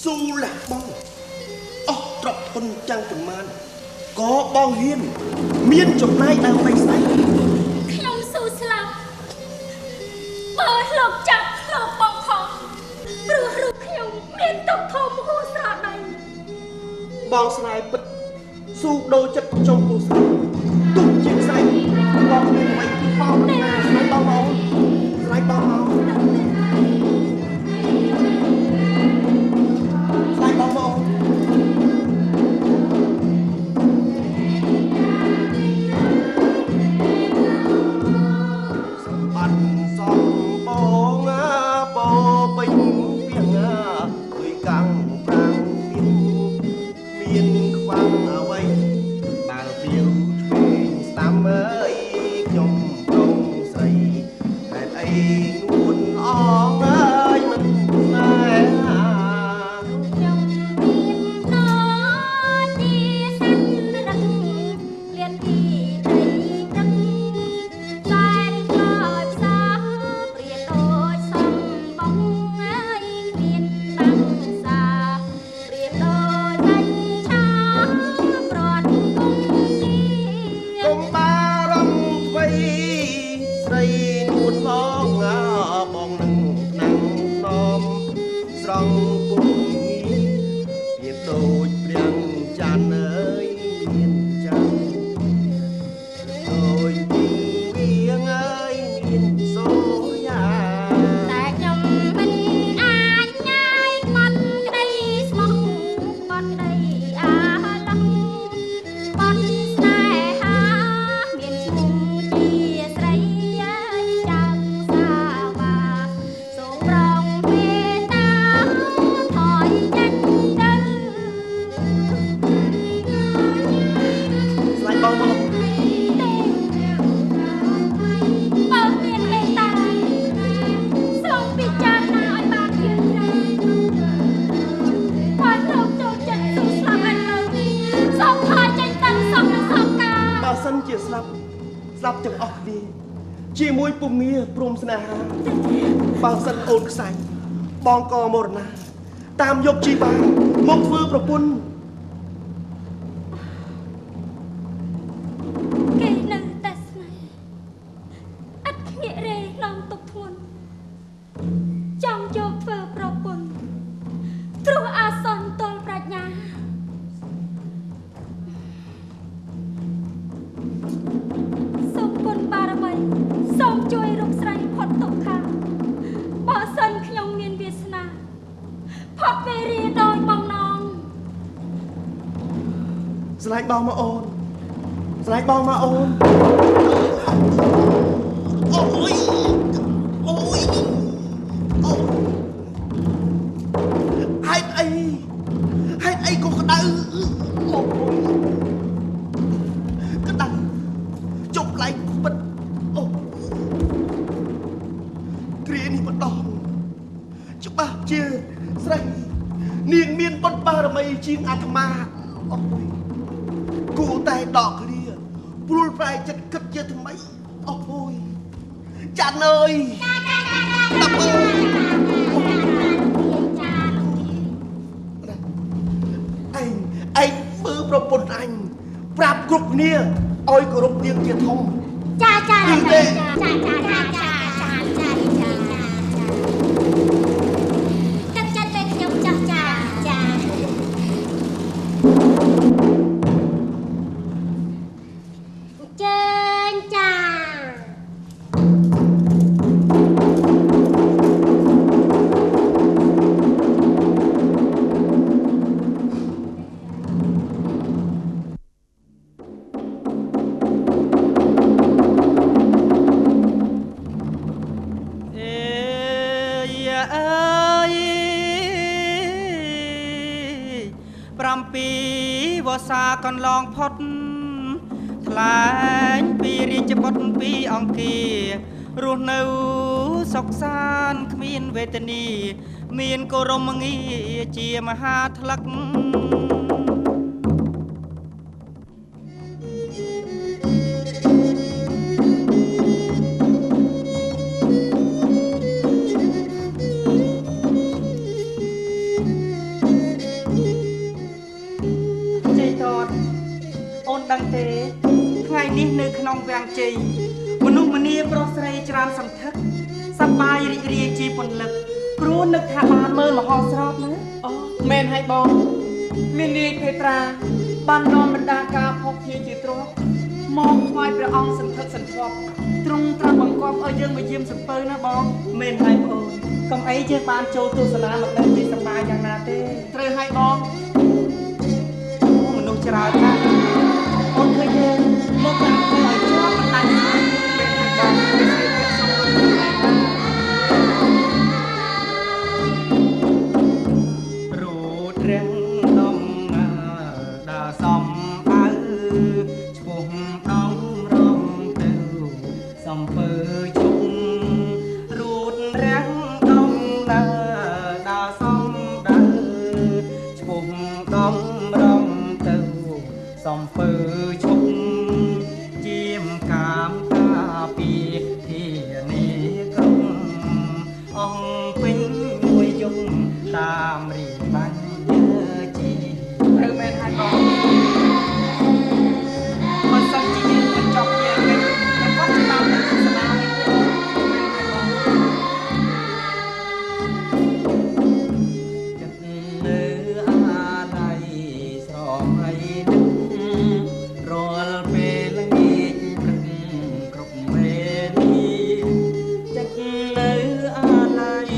ស៊ូលះបងអស់ត្រកទុនចាំងប្រមាណក៏បងហ៊ានមានចំណាយដើម្បីស្អីខ្ញុំស៊ូស្លាប់បើលោកចាប់លោកបងផងព្រោះរូបខ្ញុំមានទុកធំហួសស្រដៃបងស្នេហ៍ពិតស៊ូដូរចិត្តចំពោះស្រីទុកជាស្អីបងមានអ្វីផងណាស្រីបងមកស្រីបងមកស្រីបងមកសម្បត្តិសំបងបោពេញពីងដោយកាំងប្រាំងមានខ្វាំងអ្វីបើវាវឆ្វេងស្ដាំអើយខ្ញុំប្រុងស្រីហេតុអីនួនអងអើយមិនស្នេហាខ្ញុំមានណជាសัตว์រឹងលៀនពីដីទឹកសែនខ្លោចផ្សាព្រាដូចសំបងអើយគ្មានតាំងសាព្រាដូចដាច់ឆាប្រត់គុំទីកុំបារម្ភអ្វីស្រីនួនបងបងនឹងថ្នាំងនំស្រង់ពុំពីដូចព្រាំងចានអើយមានចាំដូចពីវាងអើយមានសូយ៉ាតែខ្ញុំមិនអាចញ៉ាយបាត់ក្តីស្មោះបាត់ក្តីអាឡឹងបាត់ស្នេហាមានឈ្មោះជាស្រីចាំសាវាសូមរងមេត្តាថយចេញទៅស្លាញ់បងមកបើមានមេត្តាសូមពិចារណាឲ្យបានជ្រាលជ្រៅបើលោកចូលចិត្តសូមស្លាប់ឲ្យលើសូមថយចេញទៅសុំនឹងសុំការបើសិនជាស្លាប់ទាំងអស់គ្នាជាមួយពុំងារព្រមស្នេហាបើសិនអូនខ្សាញ់បងក៏មរណាតាមយកជីបាមកធ្វើប្រពន្ធគេនៅតែស្នេហ៍ឥតភ្នាក់រេនាំទុកធ្ងន់ចង់យកធ្វើប្រពន្ធព្រោះអាសន្នទល់ប្រាជ្ញាសូមបុណ្យបារមីសូមជួយរកស្រីផុតទុក្ខបើសិនខ្ញុំមានវាសនាផុតវេរាដោយបំណងស្លាញ់បងមកអូនស្លាញ់បងមកអូនអូយអូយអូហេតុអីក៏ក្តៅអូយក្តៅជប់ឡែកពិតអូគ្រានេះម្ដងច្បាស់ជាស្រីនាងមានបុណ្យបារមីជាងអាត្មាអូយគួរតែដកគ្រាព្រួលប្រែចិត្តគិតជាថ្មីអូយចាន់អើយតាប់អើយឯងមើលប្រពន្ធអញប្រាប់គ្រប់គ្នាឲ្យគោរពនាងជាធំចាចាចាចាចាចាចាចាកាត់ចាត់តែខ្ញុំចាស់ចាចាចេញចា វសាកន្លងផុតថ្លែងពីរាជបុត្រពីអង្គារស់នៅសុខសាន្តគ្មានវេទនាមានគោរមងារជាមហាថ្លឹក ដឹងទេថ្ងៃនេះនៅក្នុងវាំងជ័យមនុស្សម្នាប្រុសស្រីច្រើនសន្ធឹកសប្បាយរីករាយជាពន្លឹកព្រោះនឹកថាបានមើលមហោស្រពណាអូមែនហើយបងមាននាយភេត្រាបាននាំបរដាការភពជាទ្រព្យមកថ្វាយព្រះអង្គសន្ធឹកសន្ធាប់ទ្រង់ត្រាស់បង្គាប់ឲ្យយើងមកយាមសំពើណាបងមែនហើយបងអូនកុំអីយើងបានចូលទស្សនាមកដឹងពីសប្បាយយ៉ាងណាទេត្រូវហើយបងមនុស្សច្រើនណាស់អូនឃើញទេមកតាមផ្លូវឲ្យជាប់មិនដាច់មែនហើយបងរូតរាំងដងដើរសំអើឈ្មោះដងរំទៅសំពើជុំរូតរាំងដងដើរសំដៅឈ្មោះដងរំទៅសំពើជុំជាមកាមកាពីធានីក្រុងអង្គពេញមួយយំតាមរីបាញ់ជីត្រូវមែនហើយបងមិនសិនជាយើងបញ្ចប់យើងវិញតែគាត់จะតាមទៅទស្សនាវិញទេមែនហើយបងចិត្តនៅអាឡ័យស្រមៃនឹករាល់ពេលល្ងាចព្រឹកគ្រប់ពេលនេះចិត្តនៅអាឡ័យ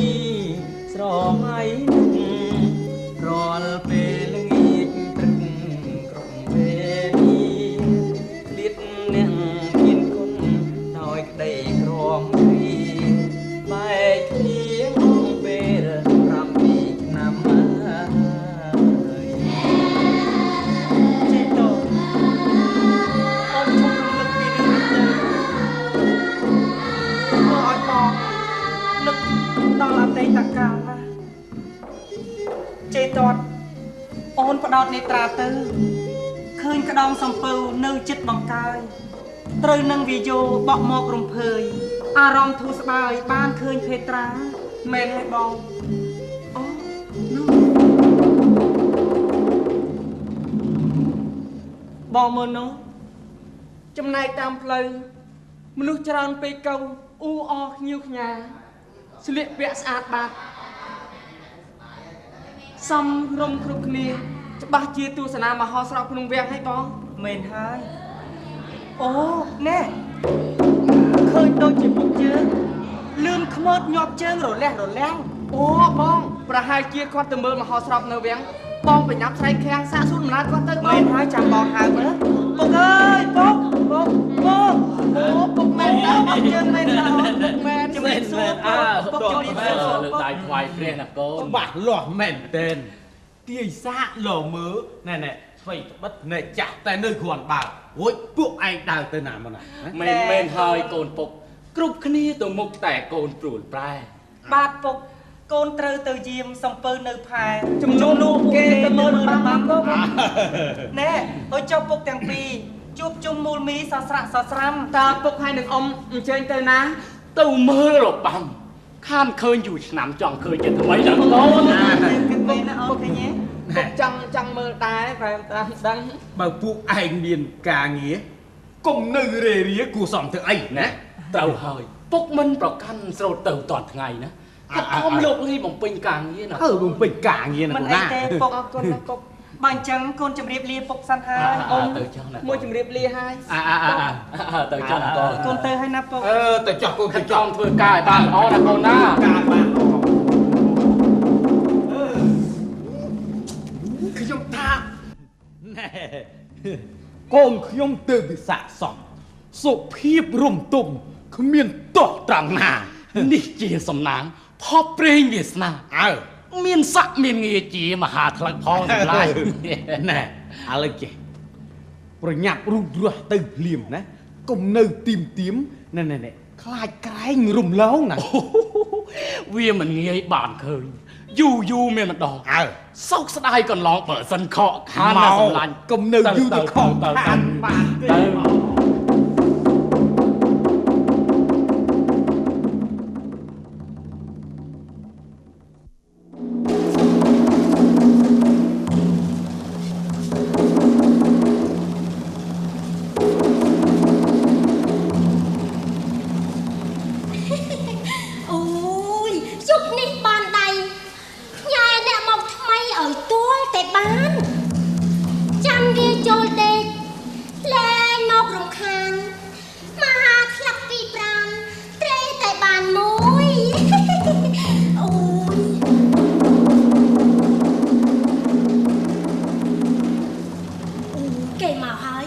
ស្រមៃនឹករាល់ពេលល្ងាចព្រឹកគ្រប់ពេលនេះឃ្លាតអ្នកមានគុណដោយក្តីក្រំគ្រីបែកគ្នាអង្គពេល7ឆ្នាំហើយជីតោអូនឈប់រំលឹកពីរឿងនេះទៅធ្វើឲ្យបងនឹកដល់អតីតកាលណាចេតតអូនផ្ដោតនេត្រាទៅឃើញក្តោងសំពៅនៅចិត្តបង្កាយត្រូវនឹងវាយោបក់មករំភើយអារម្មណ៍ធូរស្បើយបានឃើញភេត្រាមែនហើយបងអូនោះបងមើលនោះចំណែកតាមផ្លូវមនុស្សច្រើនពេកកៅអ៊ូអរញៀវខ្ញាស្លៀកពាក់ស្អាតបាតសំរុំគ្រប់គ្នាច្បាស់ជាទស្សនាមហោស្រពក្នុងវាំងហើយបងមែនហើយអូណែឃើញដូចជាពុកជើងលឿនខ្មោចញាប់ជើងរលះរលាំងអូបងប្រហែលជាគាត់ទៅមើលមហោស្រពនៅវាំងបងប្រញាប់ស្រែកខាំងសាកសួរដំណើរគាត់ទៅមែនហើយចាំបងហៅមើលពុកអើយពុកអូពុកមែនទៅអត់ជើងមែនទៅពុកមែនជំរាបសួរពុកជំរាបសួរលើកដៃថ្វាយព្រះណាកូនច្បាស់លាស់មែនទេទាយសាកលមើណែស្វ័យត្បិតណែចាស់តែនៅគ្រាន់បើរួចពួកឯងដើរទៅណាមកណាមែនហើយកូនពុកគ្រប់គ្នាទៅមុខតែកូនព្រួលប្រែបាទពុកកូនត្រូវទៅយាមសំពើនៅផែចំនួននោះគេទៅមើលបានពុកណែអុយចុះពុកទាំងពីរជួបជុំមូលមីសស្រាក់សស្រាំតើពុកហើយនឹងអ៊ំអញ្ជើញទៅណាទៅមើលរបាំខានឃើញយូរឆ្នាំចង់ឃើញជាថ្មីដល់កូនគិតមែនណាអូនឃើញទេពុកចង់មើលដែរប្រែតាមដឹងបើពួកឯងមានការងារកុំនៅរេរាគួសមធ្វើអីណាត្រូវហើយពុកមិនប្រកាន់ស្រោតទៅតថ្ងៃណាគាត់ខំលោកនេះបំពេញការងារណាបំពេញការងារណាមិនអីទេពុកអរគុណណាពុកបើអញ្ចឹងកូនជម្រាបលាពុកសិនហើយអ៊ំមួយជម្រាបលាហើយទៅចុះណាកូនទៅហើយណាពុកទៅចុះកូនទៅចង់ធ្វើការឲ្យបានល្អណាកូនណាការបានខ្ញុំថាណែកូនខ្ញុំទៅវិសាកសំសុភាពរំទុំគ្មានតោះត្រង់ណានេះជាសំណាងផបព្រេងវាសនាមានស័កមានងារជាមហាថ្លៃផងសម្លាយណែឥឡូវចេះប្រញាប់រូតរស់ទៅភ្លាមណាកុំនៅទីមណែខ្លាចក្រែងរំលងណាវាមិនងាយបានឃើញយូរមានម្ដងសោកស្ដាយកន្លងបើសិនខកខានណាសម្លាញ់កុំនៅយូរទៅខកខានបានទេ គេមកហើយ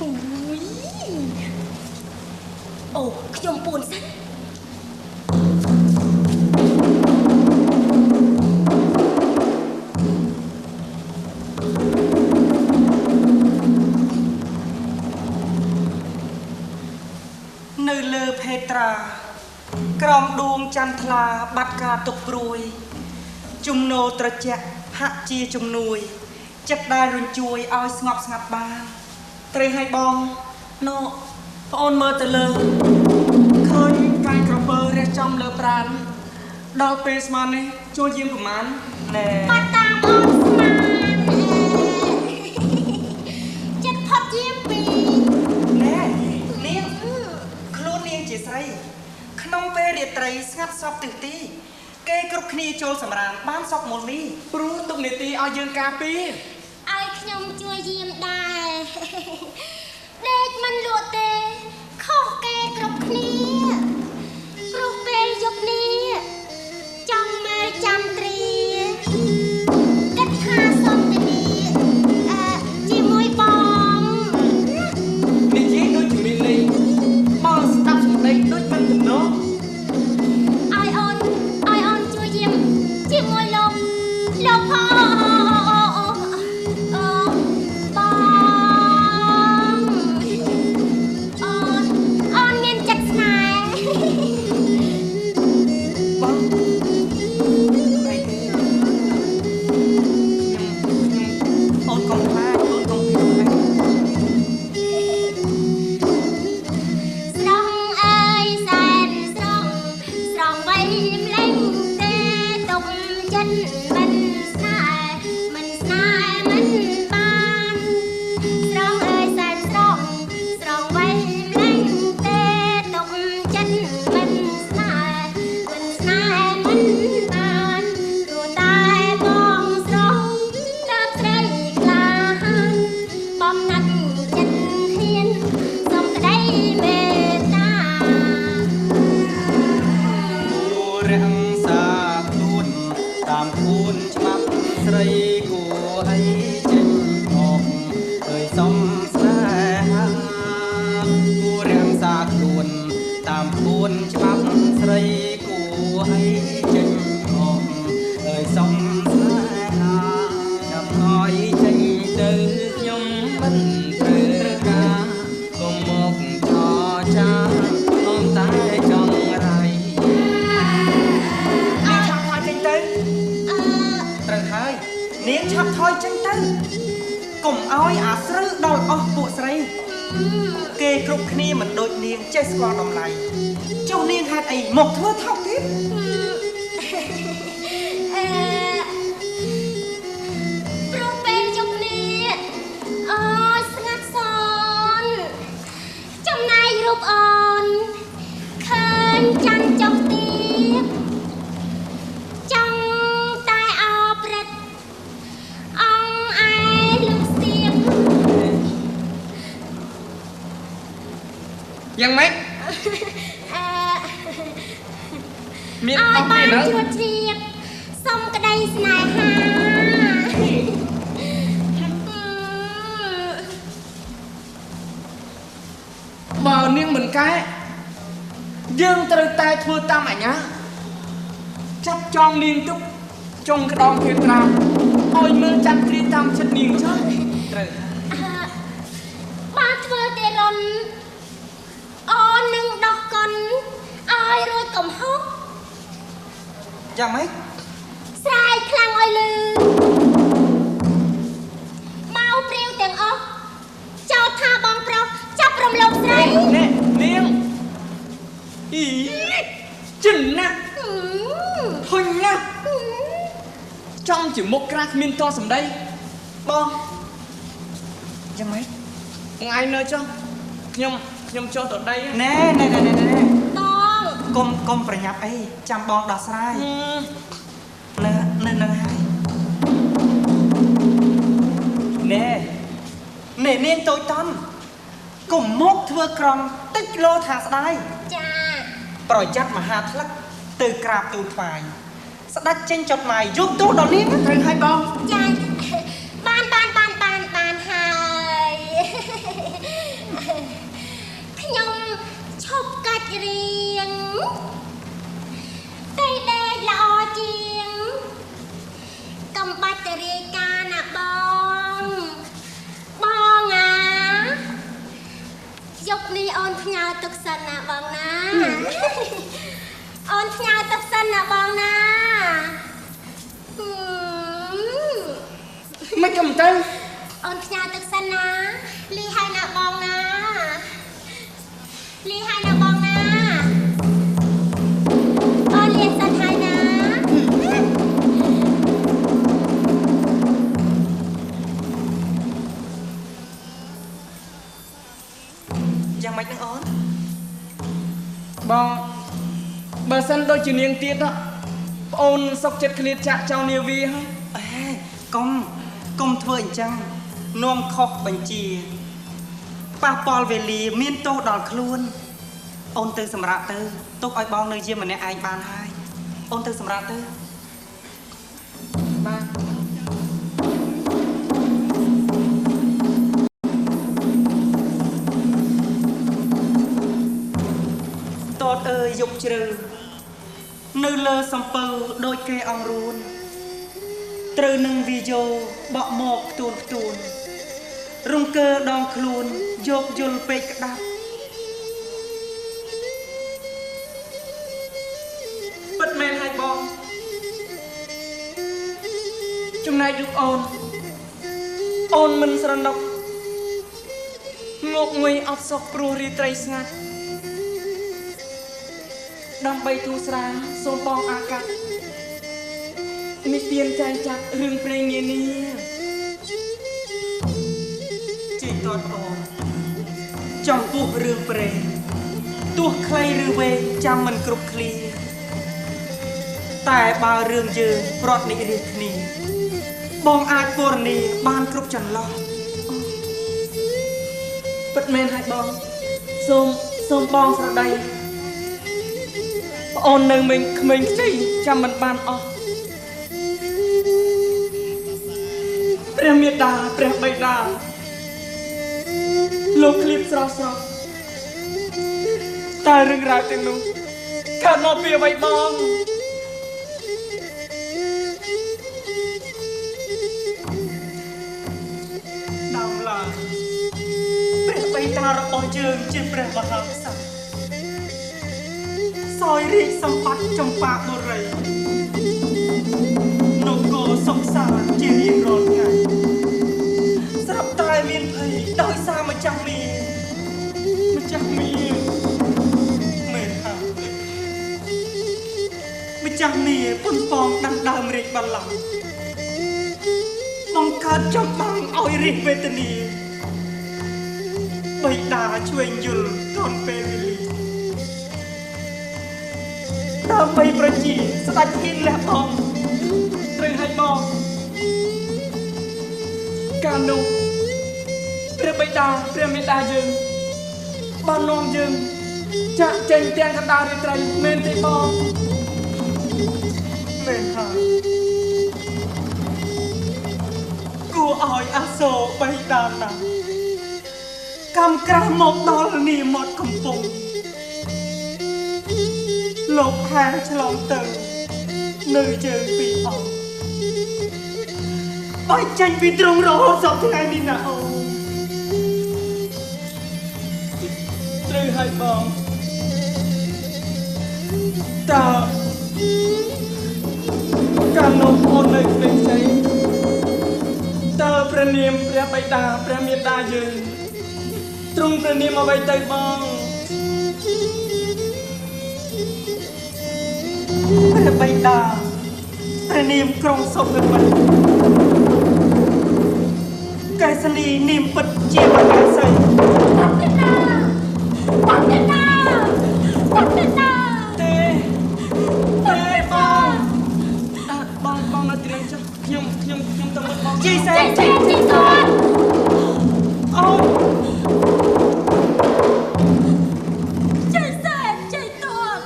អូយអូខ្ញុំពួនសិននៅលើភេត្រាក្រោមដួងចន្ទថ្លាបាត់ការទុកព្រួយជំនោរត្រជាក់ហាក់ជាជំនួយចិត្តដែលរញ្ជួយឲ្យស្ងប់ស្ងាត់បានត្រូវឲ្យបងណូប្អូនមើលទៅលើឃើញកាយក្រពើរះចំលើប្រាណដល់ពេលស្មាននេះជួយយាមប្រមាណណែបាត់តាមអូនស្មានចិត្តផុតយាមពីណែនាងខ្លួននាងជាស្រីក្នុងពេលរាត្រីស្ងាត់សពទិសទីគេគ្រប់គ្នាចូលសម្រាមបានសពមូលនេះព្រោះទុកនីតិឲ្យយើងការពារឲ្យខ្ញុំជួយយាមដែរដេកមិនលក់ទេខុសគេគ្រប់គ្នាព្រោះពេលយប់នេះចង់មើលចាំត្រីគិតថាសុំទៅនេះជាមួយបងនិយាយដូចជាមានលេងបងស្ដាប់សម្ដីដូចមិនទំនងឲ្យអូនជួយយាមជាមួយលោកផងនាងឆាប់ថយចឹងទៅកុំឲ្យអាស្រូវដល់អស់ពួកស្រីគេគ្រប់គ្នាមិនដូចនាងចេះស្គាល់តម្លៃចុះនាងហេតុអីមកធ្វើថោកទៀតព្រោះពេលយប់នេះអូយស្ងាត់សនចំណែករូបអូនឃើញចាន់ចុះទៀតចង់តែអោព្រឹកអងឯលឹកស្ទៀងយ៉ាងម៉េចមានអត់មានជួបជ្រាបសុំក្តីស្នេហាបើនាងមិនកែយើងត្រូវតែធ្វើតាមអាញាចាប់ចងនាងទុកចុងក្តងភេត្រាឲ្យមើលចាត់គ្រាតាមចិត្តនាងចុះត្រូវបានធ្វើទេរុនអូននឹងដោះកុនឲ្យរួចកំហុសយ៉ាងម៉េចស្រែកខ្លាំងឲ្យលឺមកព្រាវទាំងអស់ចោទថាបងប្រុសចាប់រំលោភស្រីនេះនាងអីចិនណាហុញណាចំជាមុខក្រាស់គ្មានតសម្ដីបងយ៉ាងម៉េចថ្ងៃនៅចុះខ្ញុំចុះទៅដីណែបងកុំប្រញាប់អីចាំបងដោះស្រាយនៅនឹងហើយណែនាងតូចតាន់កុំមកធ្វើក្រំតិចលោថាស្ដាយចាប្រយ័ត្នមហាថ្លឹកទៅក្រាបទូលថ្វាយស្ដេចចេញចុតម៉ាយយកទូដល់នាងត្រូវឲ្យបងចាបានហើយ ទឹកសិនណាបងណាអូនផ្ញើទឹកសិនណាបងណាមិនកំទៅអូនផ្ញើទឹកសិនណាលីហើយណាបងណាលីហើយណាបងណាអូនលីសិនហើយណាយ៉ាងម៉េចនឹងអូនបងបើសិនដូចជានាងទៀតបងអូនសុកចិត្តឃ្លាតចាក់ចោលនាវីហើយកុំធ្វើអញ្ចឹងនាំខុសបញ្ជាប៉ះពាល់វេលាមានទោសដល់ខ្លួនអូនទៅសម្រាប់ទៅទុកឲ្យបងនៅជាម្នាក់ឯងបានហើយអូនទៅសម្រាប់ទៅបាទតតអើយយប់ជ្រៅនៅលើសំពៅដូចគេអង្រួនត្រូវនឹងវីយោបក់មកផ្ទួនរង្កើដងខ្លួនយកយល់ពេកក្តាប់ពិតមែនហើយបងចំណែករូបអូនមិនស្រណុកងកងុយអត់សុខព្រោះរាត្រីស្ងាត់ដើម្បីទូស្រាសូមបងអាកាត់នេះទៀនចែងចាត់រឿងព្រេងនានាជិះតតអូនចំពោះរឿងព្រេងទោះខ្លីឬវែងចាំមិនគ្រប់ឃ្លាតែបើរឿងយើងប្រត់និរិះគ្នាបងអាចពរនីបានគ្រប់ចន្លោះពិតមែនហើយបងសូមបងស្រដីប្អូននៅមិញក្មេងខ្ចីចាំមិនបានអស់ព្រះមេតាព្រះបិតាលោកឃ្លៀបស្រស់តែរឿងរ៉ាវទាំងនោះកើតមកពីអ្វីបងដើមឡើយព្រះបិតារបស់យើងជាព្រះមហាក្សត្រសោយរាជសម្បត្តិចម្ប៉ាបុរីនគរសុខសាន្តជារៀងរាល់ថ្ងៃស្រាប់តែមានភ័យដោយសារម្ចាស់មីមែនហើយម្ចាស់មីប៉ុនប៉ងដាំដើមរាជបល្ល័ង្កបង្កើតចំបាំងឲ្យរិះវេទនាបិតាឆ្វេងយល់ទាន់ពេលវេលាដើម្បីប្រជាស្ដេចហ៊ានលះបង់ត្រូវឲ្យបងកាលនោះព្រះបិតាព្រះមេតាយើងបាននាំយើងចាក់ចេញទាំងកណ្ដាលរាត្រីមែនទេបងមែនហើយគួរឲ្យអាសូរបិតាណាស់កម្មក្រាស់មកដល់នីមាត់កំពង់លោកហាឆ្លងទៅនៅជើងពីរអង្គបាច់ចាញ់ពីត្រង់រហូតសពថ្ងៃនេះណាអូនត្រូវឲ្យបងតើកាលនោះអូននៅក្មេងស្រីតើព្រះនាមព្រះបិតាព្រះមេតាយើងទ្រង់ព្រះនាមអ្វីទៅបងព្រះបិតាព្រះនាមក្រុងសុខវិមលកែសនីនាមពិតជាបកាសីបងទេទេបងទេបងនៅទីនេះចុះខ្ញុំទៅមើលបងជីសែនជីសួនអូជីសែនជីតួន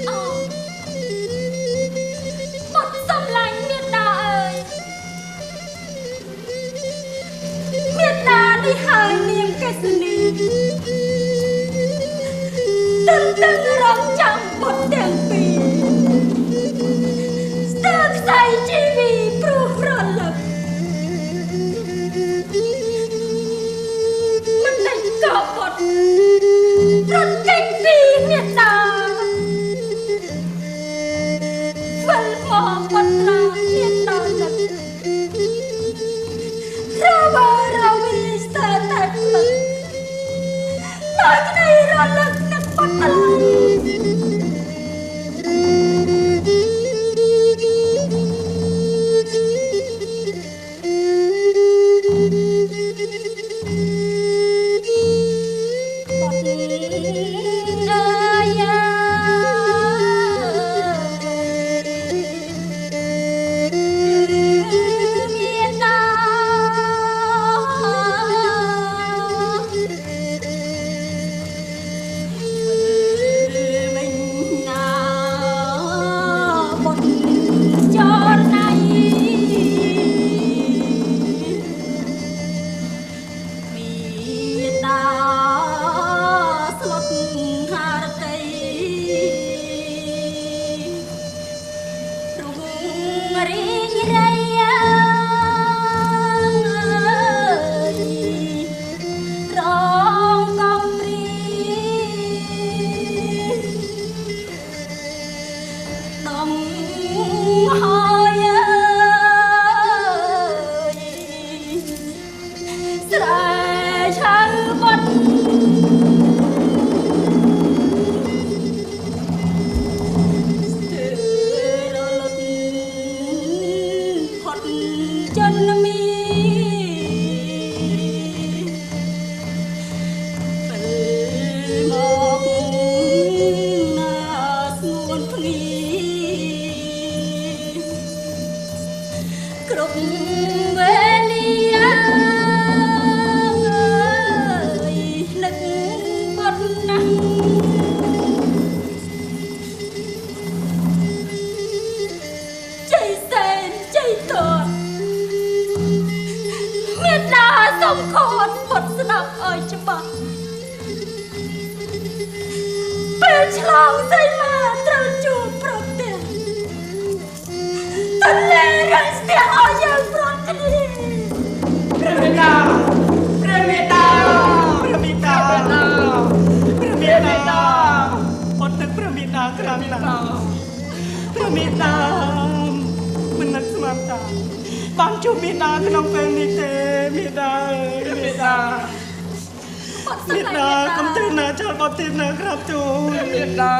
អូបត់សំឡាញ់មេតាអើយមេតានេះហើយនាមកេសនីតឹងរងចាំបត់ទាំងពីរស្ទើរខ្សែជី បងស្រីមកត្រូវជួបប្រទះតលែរស្ទះឲ្យយើងព្រមគ្នាព្រះមេតាព្រះមេតាព្រះមេតាព្រះមេតាអត់ទឹកព្រះមេតាក្រំណាព្រះមេតាមិននឹកស្មានតាបានជួបមេតាក្នុងពេលនេះទេមេតាមេតាមេតាកុំទៅណាចោលបត់ទៀតណាក្រាបទូលមេតា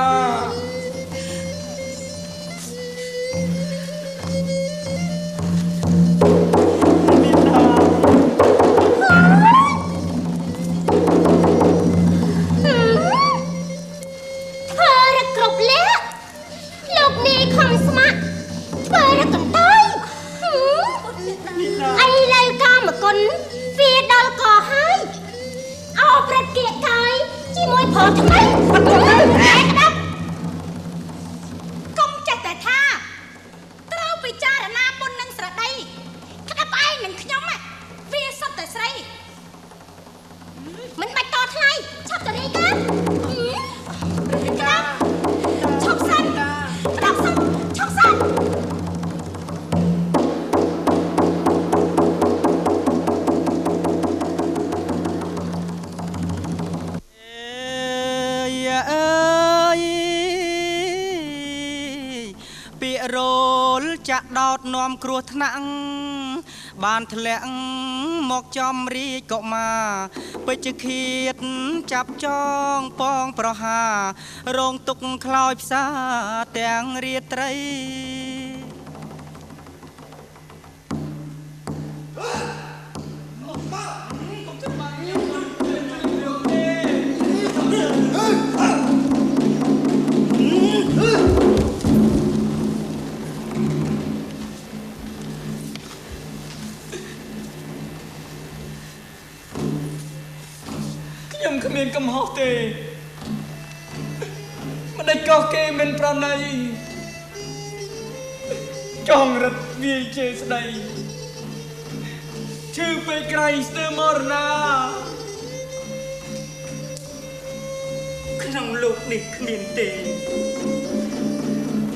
ចាក់ដោតនាំគ្រោះថ្នាក់បានធ្លាក់មកចំរាជកុមារពេជ្ជឃាតចាប់ចងប៉ងប្រហារងទុកខ្លោចផ្សាទាំងរាត្រីខ្ញុំគ្មានកំហុសទេមិនដេចកោះគេមិនប្រណីចង់រត់វាយជេរស្ដីឈឺពេកក្រៃស្ទើរមរណាក្នុងលោកនេះគ្មានទេ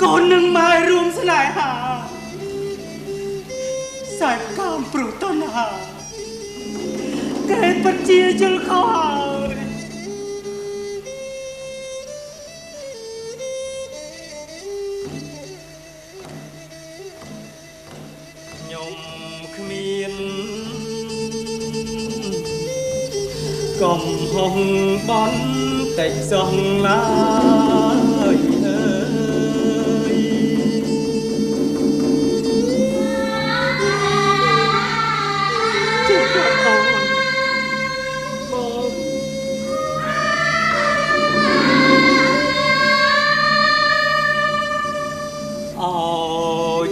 កូននឹងម៉ែរួមស្នេហាខ្សែកាមព្រោះតណ្ហាគេពិតជាជលខោហើយខ្ញុំគ្មានកុំហងបន់តែសោះឡើយអើយជួយគាត់ផង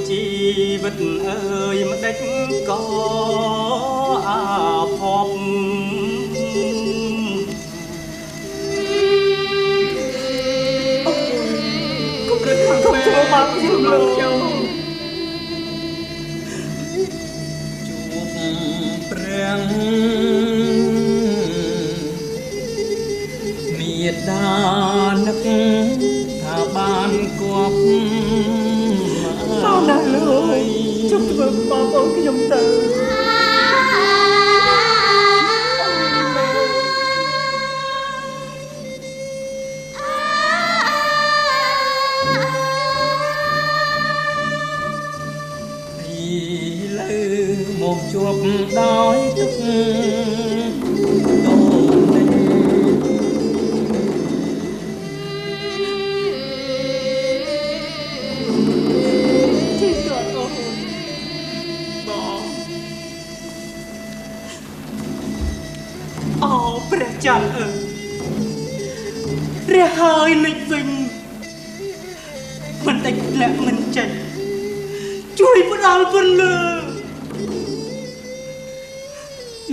ជីវិតអើយមិនដេចក៏អាភពគុំរត់ខាងខ្វែមកខ្ញុំលោកខ្ញុំជួបព្រះមេដានឹកថាបានគប់ណាស់លោកជុំធ្វើបងប្អូនខ្ញុំទៅពីលើមកជួបដោយទុកដូននេះព្រះច័ន្ទអើយរះហើយលេចវិញមិនដេចលាក់មិនចេញជួយផ្ដល់ពន្លឺ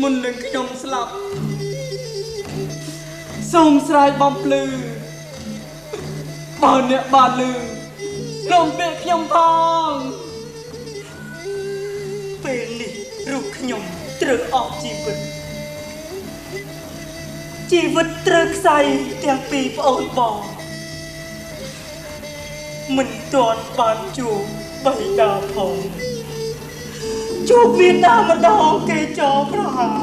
មុននឹងខ្ញុំស្លាប់សូមស្រែកបំភ្លឺបើអ្នកបានលឺនាំពេលខ្ញុំផងពេលនេះរូបខ្ញុំត្រូវអស់ជីវិតត្រូវខ្សែទាំងពីរប្អូនបង មិនទាន់បានជួបបៃតាផងជួបវាតាម្ដងគេចោលប្រហារ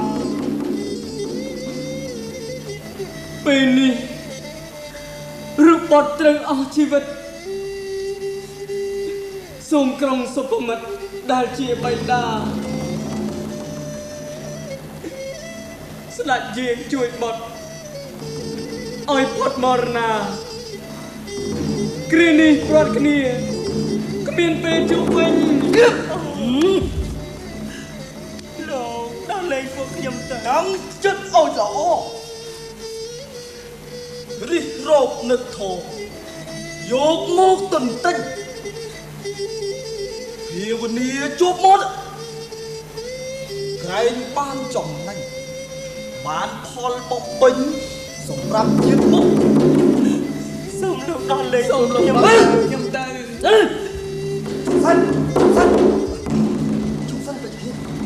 ពេលនេះរូបបត់ត្រូវអស់ជីវិតសូមក្រុងសុភមិត្តដែលជាបៃតាស្ដេចយាងជួយបត់ឲ្យផុតមរណាគ្រានេះព្រាត់គ្នាគ្មានពេលជួបវិញលោកដល់លេងពួកខ្ញុំទៅដឹងចិត្តអោយល្អរិះរោបនឹកធោយកមកទន្ទិញភាវនាជួបមកក្រែងបានចំណេញបានផលបំពេញសម្រាប់ជាតិមុខសូមលោកដល់លេងសូមលោកខ្ញុំទៅសិន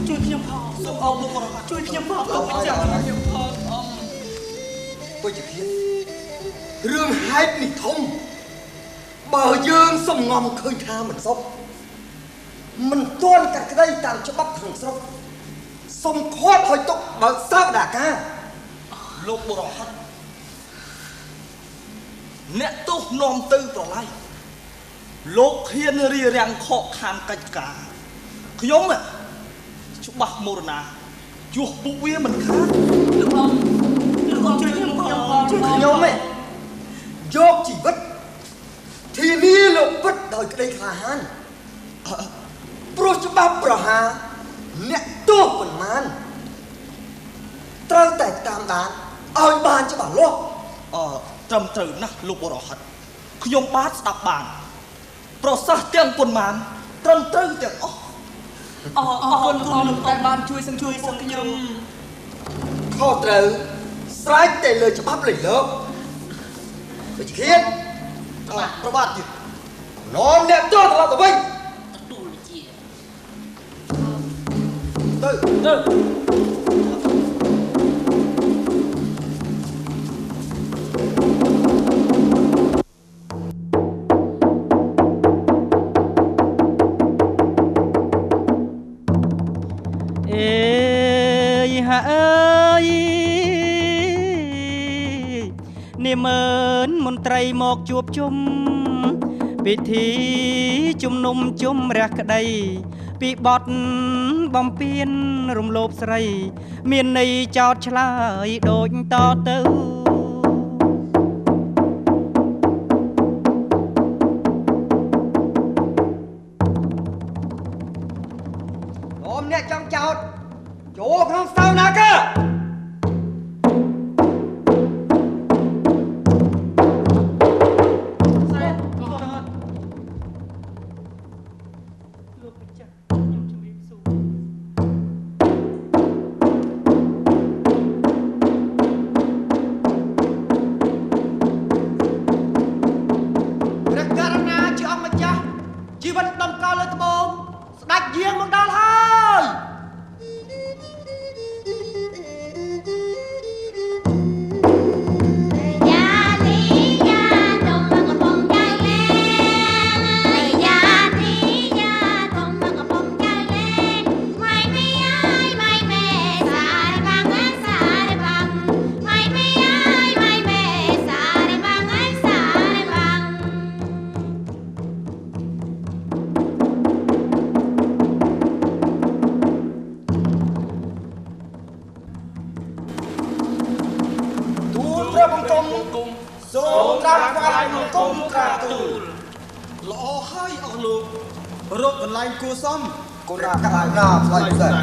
ជួយខ្ញុំផងសូមអរលោកជួយខ្ញុំផងលោកម្ចាស់ខ្ញុំផងពុជធានរឿងហេតុនេះធំបើយើងសំងំឃើញថាមិនសុខមិនទាន់កាត់ក្តីតាមច្បាប់ក្នុងស្រុកសុំខាត់ឲ្យຕົកបើសើដាកាលោកបុរសអ្នកទោសនាំទៅប្រឡាយលោកហ៊ានរៀបរៀងខកខានកិច្ចការខ្ញុំច្បាស់មរណាជួសពួកវាមិនខានលោកជួយខ្ញុំផងជួយខ្ញុំយកជីវិតធានាលោកពិតដោយក្តីក្លាហានព្រោះច្បាប់ប្រហារអ្នកទោសប៉ុន្មានត្រូវតែតាមដានឲ្យបានច្បាស់លាស់ត្រឹមត្រូវណាស់លោកបរហិតខ្ញុំបានស្ដាប់បានប្រសាសន៍ទាំងប៉ុន្មានត្រឹមត្រូវទាំងអស់អរគុណលោកដែលបានជួយពួកខ្ញុំខុសត្រូវស្រេចតែលើច្បាប់លេខលោកវិជ្ជាប្របាទទៀតនាំអ្នកទោសត្រឡប់ទៅវិញទទួលវិជាទៅនាមើនមន្ត្រីមកជួបជុំពិធីជំនុំជុំរះក្តីពីបទបំពេញរំលោភស្រីមានន័យចោតឆ្លើយដូចតទៅអូមអ្នកចង់ចោតចូលក្នុងសៅណាការកកន្លែងគួសមកូនណាកាយណាផ្លៃផ្សេង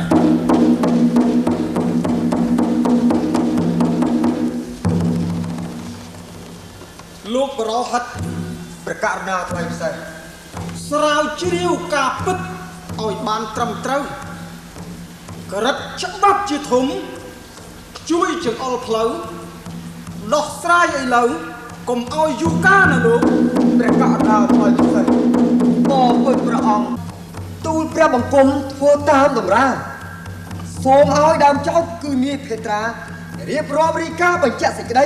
លោកបរោហិតប្រកាសណាផ្លៃផ្សេងស្រាវជ្រាវការពិតឲ្យបានត្រឹមត្រូវក្រិតច្បាប់ជាធំជួយចង្អុលផ្លូវដោះស្រាយឥឡូវកុំឲ្យយូរកាលណាលោកព្រះករុណាផ្លៃផ្សេងអរគុណព្រះអង្គទូលព្រះបង្គំធ្វើតាមតម្រាសូមឲ្យដើមចោតគឺនាយភេត្រារៀបរាប់រាយការណ៍បញ្ជាក់សេចក្តី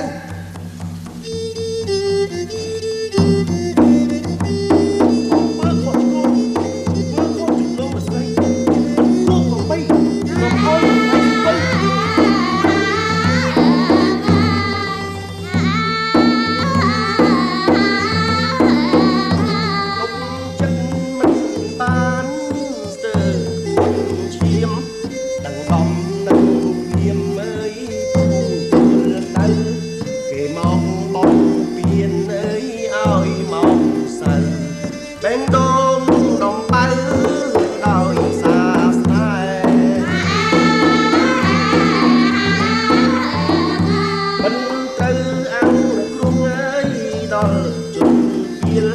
ល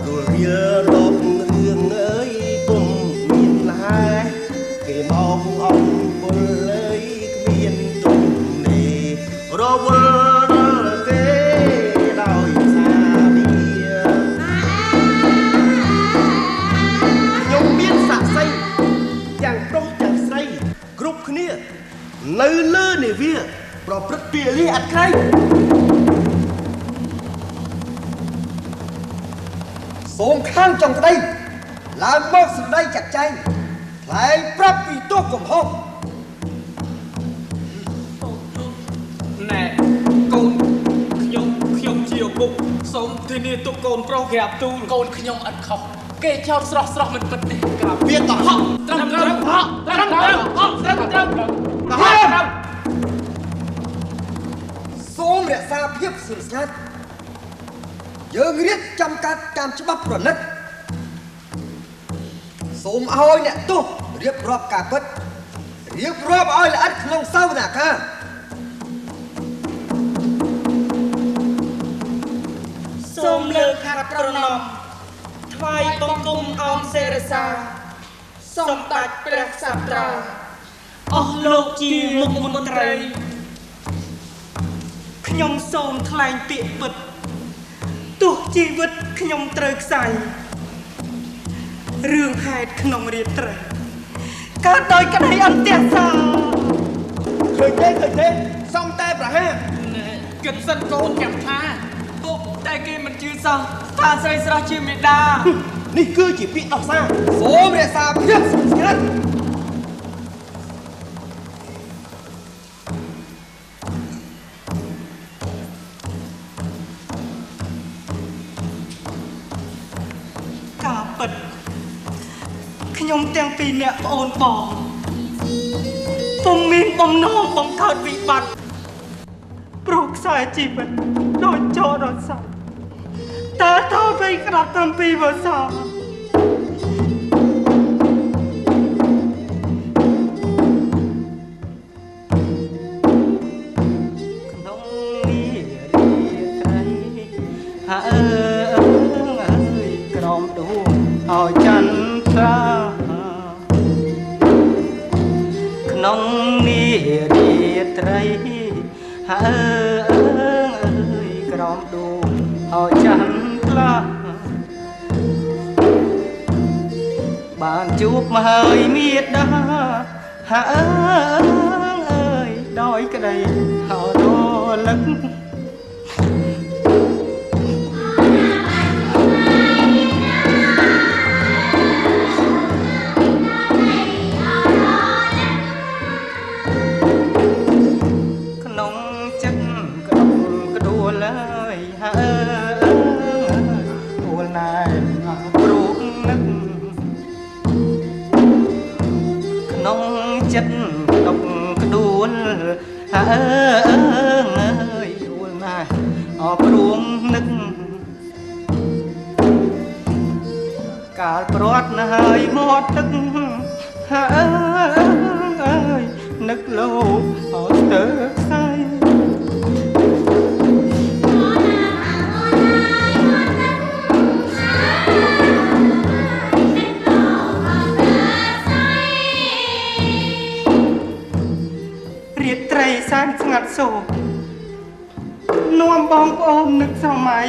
ព្រោះរៀលរករឿងអើយពុំមានណាគេមកអង្គពលអើយគ្មានទុំនេះរវល់គេដោយសាវាខ្ញុំមានស័ក្តិសិទ្ធិទាំងប្រុសទាំងស្រីគ្រប់គ្នានៅលើនាវាប្រព្រឹត្តពាលីអត់ក្រៃសូមខាងចុងក្តីឡើងមកសម្ដីចាត់ចែងថ្លែងប្រាប់ពីទោសកំហុសណែកូនខ្ញុំជាឪពុកសូមធានាទុកកូនប្រុសក្រាបទូលកូនខ្ញុំអត់ខុសគេចោទស្រស់មិនពិតទេក្រាបវាកុហកត្រឹមត្រូវសូមរក្សាភាពស្ងៀមស្ងាត់យើងរៀបចំកាត់តាមច្បាប់ប្រណិតសូមឲ្យអ្នកទោសរៀបរាប់ការពិតរៀបរាប់ឲ្យល្អិតក្នុងសវនកម្មសូមលើកហាត់ប្រណម្យថ្វាយបង្គំអមសេរសាសម្ដេចព្រះក្សត្រាអស់លោកជាមុខមន្ត្រីខ្ញុំសូមថ្លែងពាក្យពិតទោះជីវិតខ្ញុំត្រូវខ្សែរឿងហេតុក្នុងរាត្រីកើតដោយក្តីអន្ទះសាឃើញទេសំតែប្រហារគិតសិនកូនចាំថាពុកតែគេមិនជឿសោះថាស្រីស្រស់ជាមេដា នេះគឺជាពាក្យដោះសារសូមរក្សាភាពស្ងៀមស្ងាត់ការពិតខ្ញុំទាំងពីរអ្នកប្អូនបងពុំមានបំណងបង្កើតវិបត្តិព្រោះខ្សែជីវិតដូចចោលដល់សោះតែតើទៅក្តាប់តាំងពីវស្សាក្នុងនេះរីត្រីអើយក្រំដួងឲ្យចន្ទរាក្នុងនេះរីត្រីអើយក្រំដួងឲ្យចន្ទរាបានជួបមកហើយមេដាអើយដោយក្តីហៅរលឹកក្នុងចិត្តក្ដួលហើយអូលណែព្រោះនឹកក្នុងចិត្តក្ដួលអូលណែព្រោះនឹកកាលព្រាត់ណាស់ហើយមាត់ទឹកនឹកលោកអត់ស្ទើរខ្សែរាត្រីសែនស្ងាត់សូរនាំបងប្អូននឹកសម័យ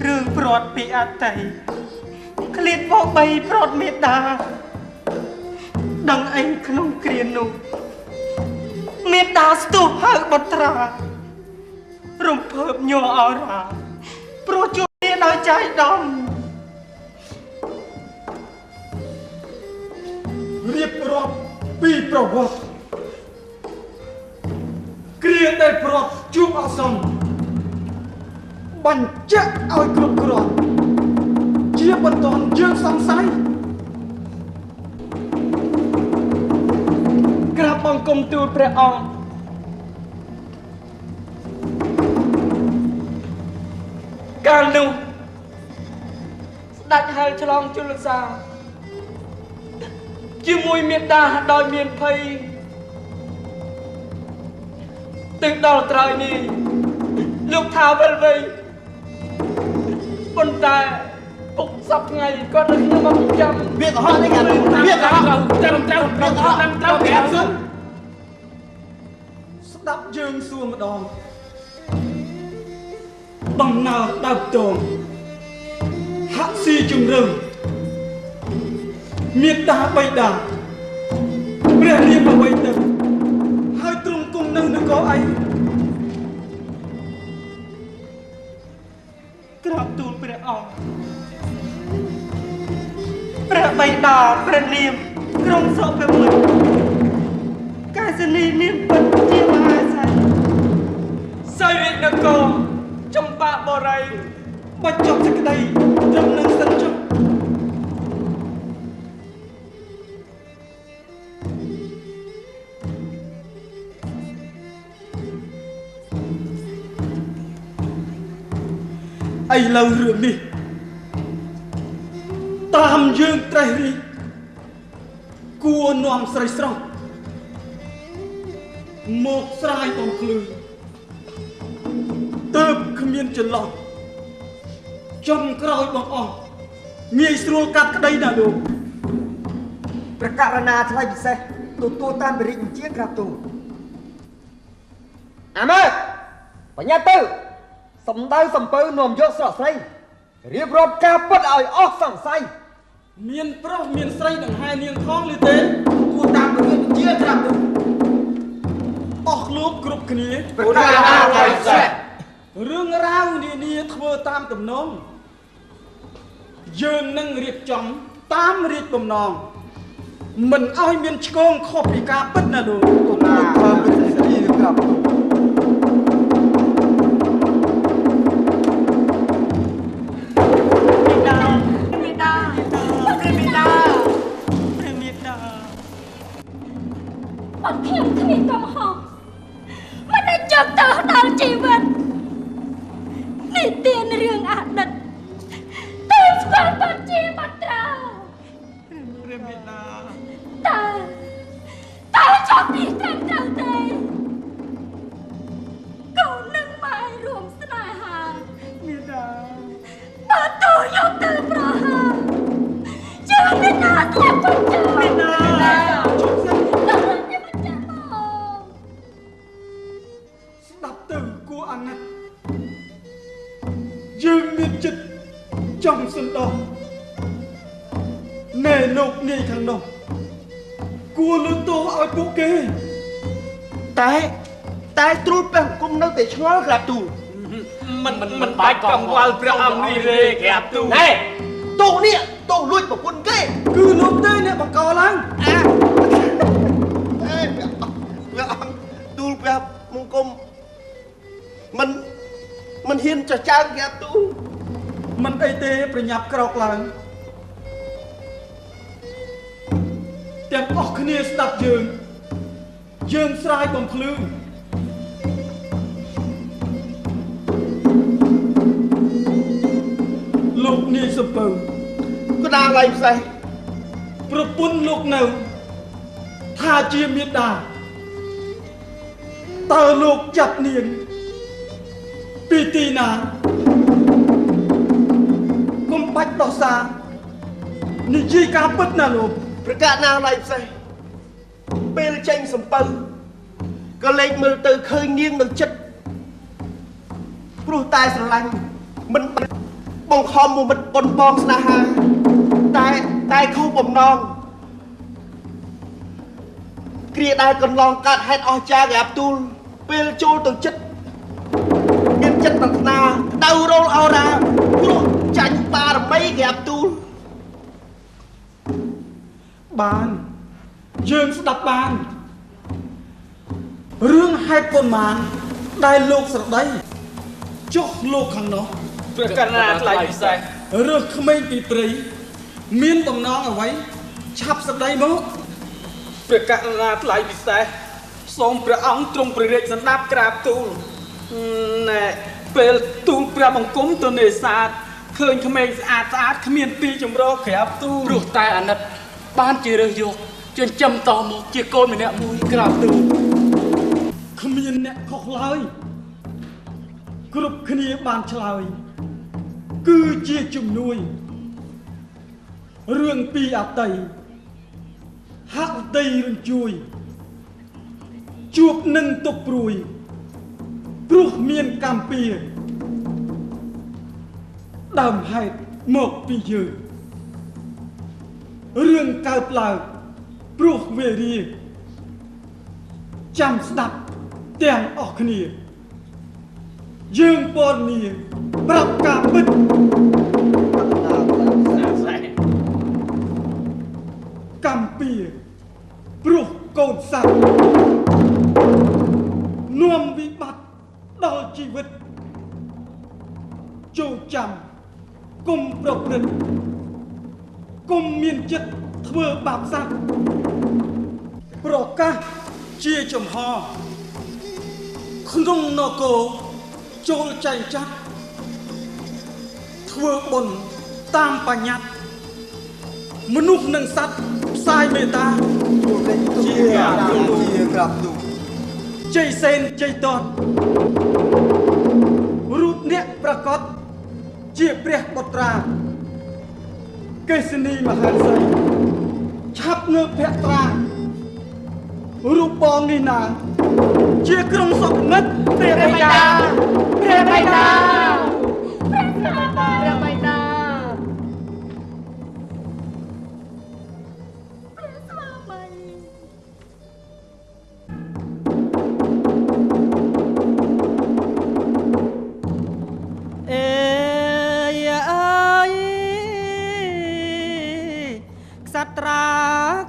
រឿងព្រាត់ពីអតីតឃ្លាតបោបីព្រាត់មេដាដឹងអីក្នុងគ្រានោះមេដាស្ទុះហៅបុត្រារំភើបញ័រអរាព្រោះជួបគ្នាដោយចៃដន្យរៀបរាប់ពីប្រវត្តិគ្រាដែលព្រាត់ជួបអសន្នបញ្ជាក់ឲ្យគ្រប់គ្រាន់ជាបន្តយើងសង្ស័យក្រាបបង្គំទូលព្រះអង្គកាលនោះស្ដេចហែលឆ្លងជលសាជាមួយមេដាដោយមានភ័យទៅដល់ត្រើយនេះលោកថាវិលវៃ ប៉ុន្តែពុកសពថ្ងៃគាត់ឲ្យខ្ញុំមកចាំ វាកុហកទេកាវាកុហក ត្រឹមត្រូវប្រាប់សឹង ស្ដាប់យើងសួរម្ដងដំណើរដើមតងហាក់ស៊ីជំរឹងមេត្តាបិតាព្រះរាមអ្វីទៅហើយទ្រង់គង់នៅនគរអីក្រាបទូលព្រះអង្គព្រះបិតាព្រះនាមក្រុងសុភមិត្តកាសនីនាមពិតជាមហាស័យសៃរិទ្ធនគរចម្បាបរិយបញ្ចប់សេចក្តីត្រឹមនឹងសិនចុះឥឡូវរឿងនេះតាមយើងត្រេះរិះគួរនាំស្រីស្រស់មកស្រាយបំភ្លឺទើបគ្មានចន្លោះចំក្រោយបងអស់ងាយស្រួលកាត់ក្តីណាលោក ប្រកាសណាថ្លៃពិសេសទទួលតាមបរិយាបញ្ជាក្រាបទូលអាម៉ែបញ្ញាទៅសំដៅសំពៅនាំយកស្រស់ស្រីរៀបរាប់ការពិតឲ្យអស់សង្ស័យ មានប្រុសមានស្រីដង្ហែនាងផងឬទេទទួលតាមបរិយាបញ្ជាក្រាបទូលអស់លោកគ្រប់គ្នា ប្រកាសណាថ្លៃពិសេស រឿងរ៉ាវនានាធ្វើតាមទំនងយើងនឹងរៀបចំតាមរាជបំណងមិនឲ្យមានឆ្កងខុសពីការពិតណាលោក ណាធ្វើពិធីស្រីក្រាបទូល អត់ខ្ញុំគ្មានកំហុសមិនได้យកទៅដល់ជីវិតនេះទានរឿងអតីតតែស្គាល់បាត់ជាបាត់ត្រូវ ព្រះមេតា តែចប់នេះត្រឹមត្រូវទេកូននឹងម៉ែរួមស្នេហា មេតា បើទូយកទៅប្រហារជឿមេតាធ្លាប់បញ្ចើមេតាជប់សិនដល់ខ្ញុំមិនចាំមក ស្ដាប់ទៅគួរអាណិតយើងមានចិត្តចង់សន្តោសណែលោកនាយខាងនោះគួរលើកទោសឲ្យពួកគេ តែទ្រូលព្រះអង្គនៅតែឆ្ងល់ក្រាបទូល មិនបាច់កង្វល់ព្រះអង្គនេះទេក្រាបទូល ណែទោសនេះទោសលួចប្រពន្ធគេ គឺលោកទេអ្នកបង្កឡើង ព្រះអង្គទូលព្រះមង្គមមិនហ៊ានចចាងក្រាបទូល មិនអីទេប្រញាប់ក្រោកឡើងទាំងអស់គ្នាស្ដាប់យើងស្រាយបំភ្លឺលោកនាយសំពៅ ក្តារឡៃផ្សេង ប្រពន្ធលោកនៅថាជាមេត្តាតើលោកចាប់នាងពីទីណាកុំបាច់ដោះសារនិយាយការពិតណាលោក ប្រកាសណាឡៃផ្សេងពេលចេញសំពៅក៏លេចមើលទៅឃើញនាងនៅចិត្តព្រោះតែស្រឡាញ់មិនបង្ខំមួយមិត្តប៉ុនប៉ងស្នេហាតែខុសបំណងគ្រាដែលកន្លងកាត់ហេតុអស្ចារ្យក្រាបទូលពេលចូលទៅចិត្តមានចិត្តប្រាថ្នាដៅរលអរ៉ាព្រោះចាញ់បារមីក្រាបទូល បានយើងស្ដាប់បានរឿងហេតុប៉ុន្មានដែលលោកស្រដីចុះលោកខាងនោះ ព្រះករុណាថ្លៃពិសេស រើសក្មេងពីព្រៃមានតំណងអ្វីឆាប់ស្រដីមក ព្រះករុណាថ្លៃពិសេសសូមព្រះអង្គទ្រង់ព្រះរាជសណ្ដាប់ក្រាបទូលណែពេលទូលព្រះបង្គំទៅនេសាទឃើញក្មេងស្អាតគ្មានទីចម្រោះក្រាបទូលព្រោះតែអាណិតបានជារើសយកចិញ្ចឹមតមកជាកូនម្នាក់មួយក្រាបទូល គ្មានអ្នកខុសឡើយគ្រប់គ្នាបានឆ្លើយ គឺជាជំនួយរឿងពីអតីតហាក់ដីរញ្ជួយជួបនឹងទុកព្រួយព្រោះមានកម្មពៀដើមហេតុមកពីយើងរឿងកើតឡើងព្រោះវេរាចាំស្ដាប់ទាំងអស់គ្នាយើងពណ៌នាប្រាប់ការពិតកម្មពៀព្រោះកូនសត្វនាំវិបត្តិដល់ជីវិតចូលចាំគុំប្រព្រឹត្តគុំមានចិត្តធ្វើបាបសត្វប្រកាសជាចំហក្នុងនគរចូលចែងចាត់ធ្វើបុណ្យតាមបញ្ញត្តិមនុស្សនិងសត្វផ្សាយមេត្តាជាក្រាបទូលជ័យសេនជ័យតតរូបអ្នកប្រកបជាព្រះបុត្រាកេសនីមហាសីឆាប់នៅភក្ត្រារូបបងនេះណាជាក្រុងសុខនិតព្រះបិតាព្រះបិតាព្រះបិតា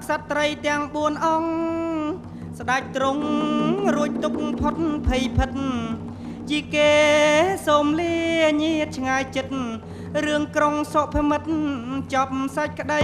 ក្សត្រីទាំង4អង្គស្ដេចទ្រង់រួចទុកផុតភ័យភិតជីគេសូមលាញាតឆ្ងាយចិត្តរឿងក្រុងសុភមិត្តចប់សាច់ក្តី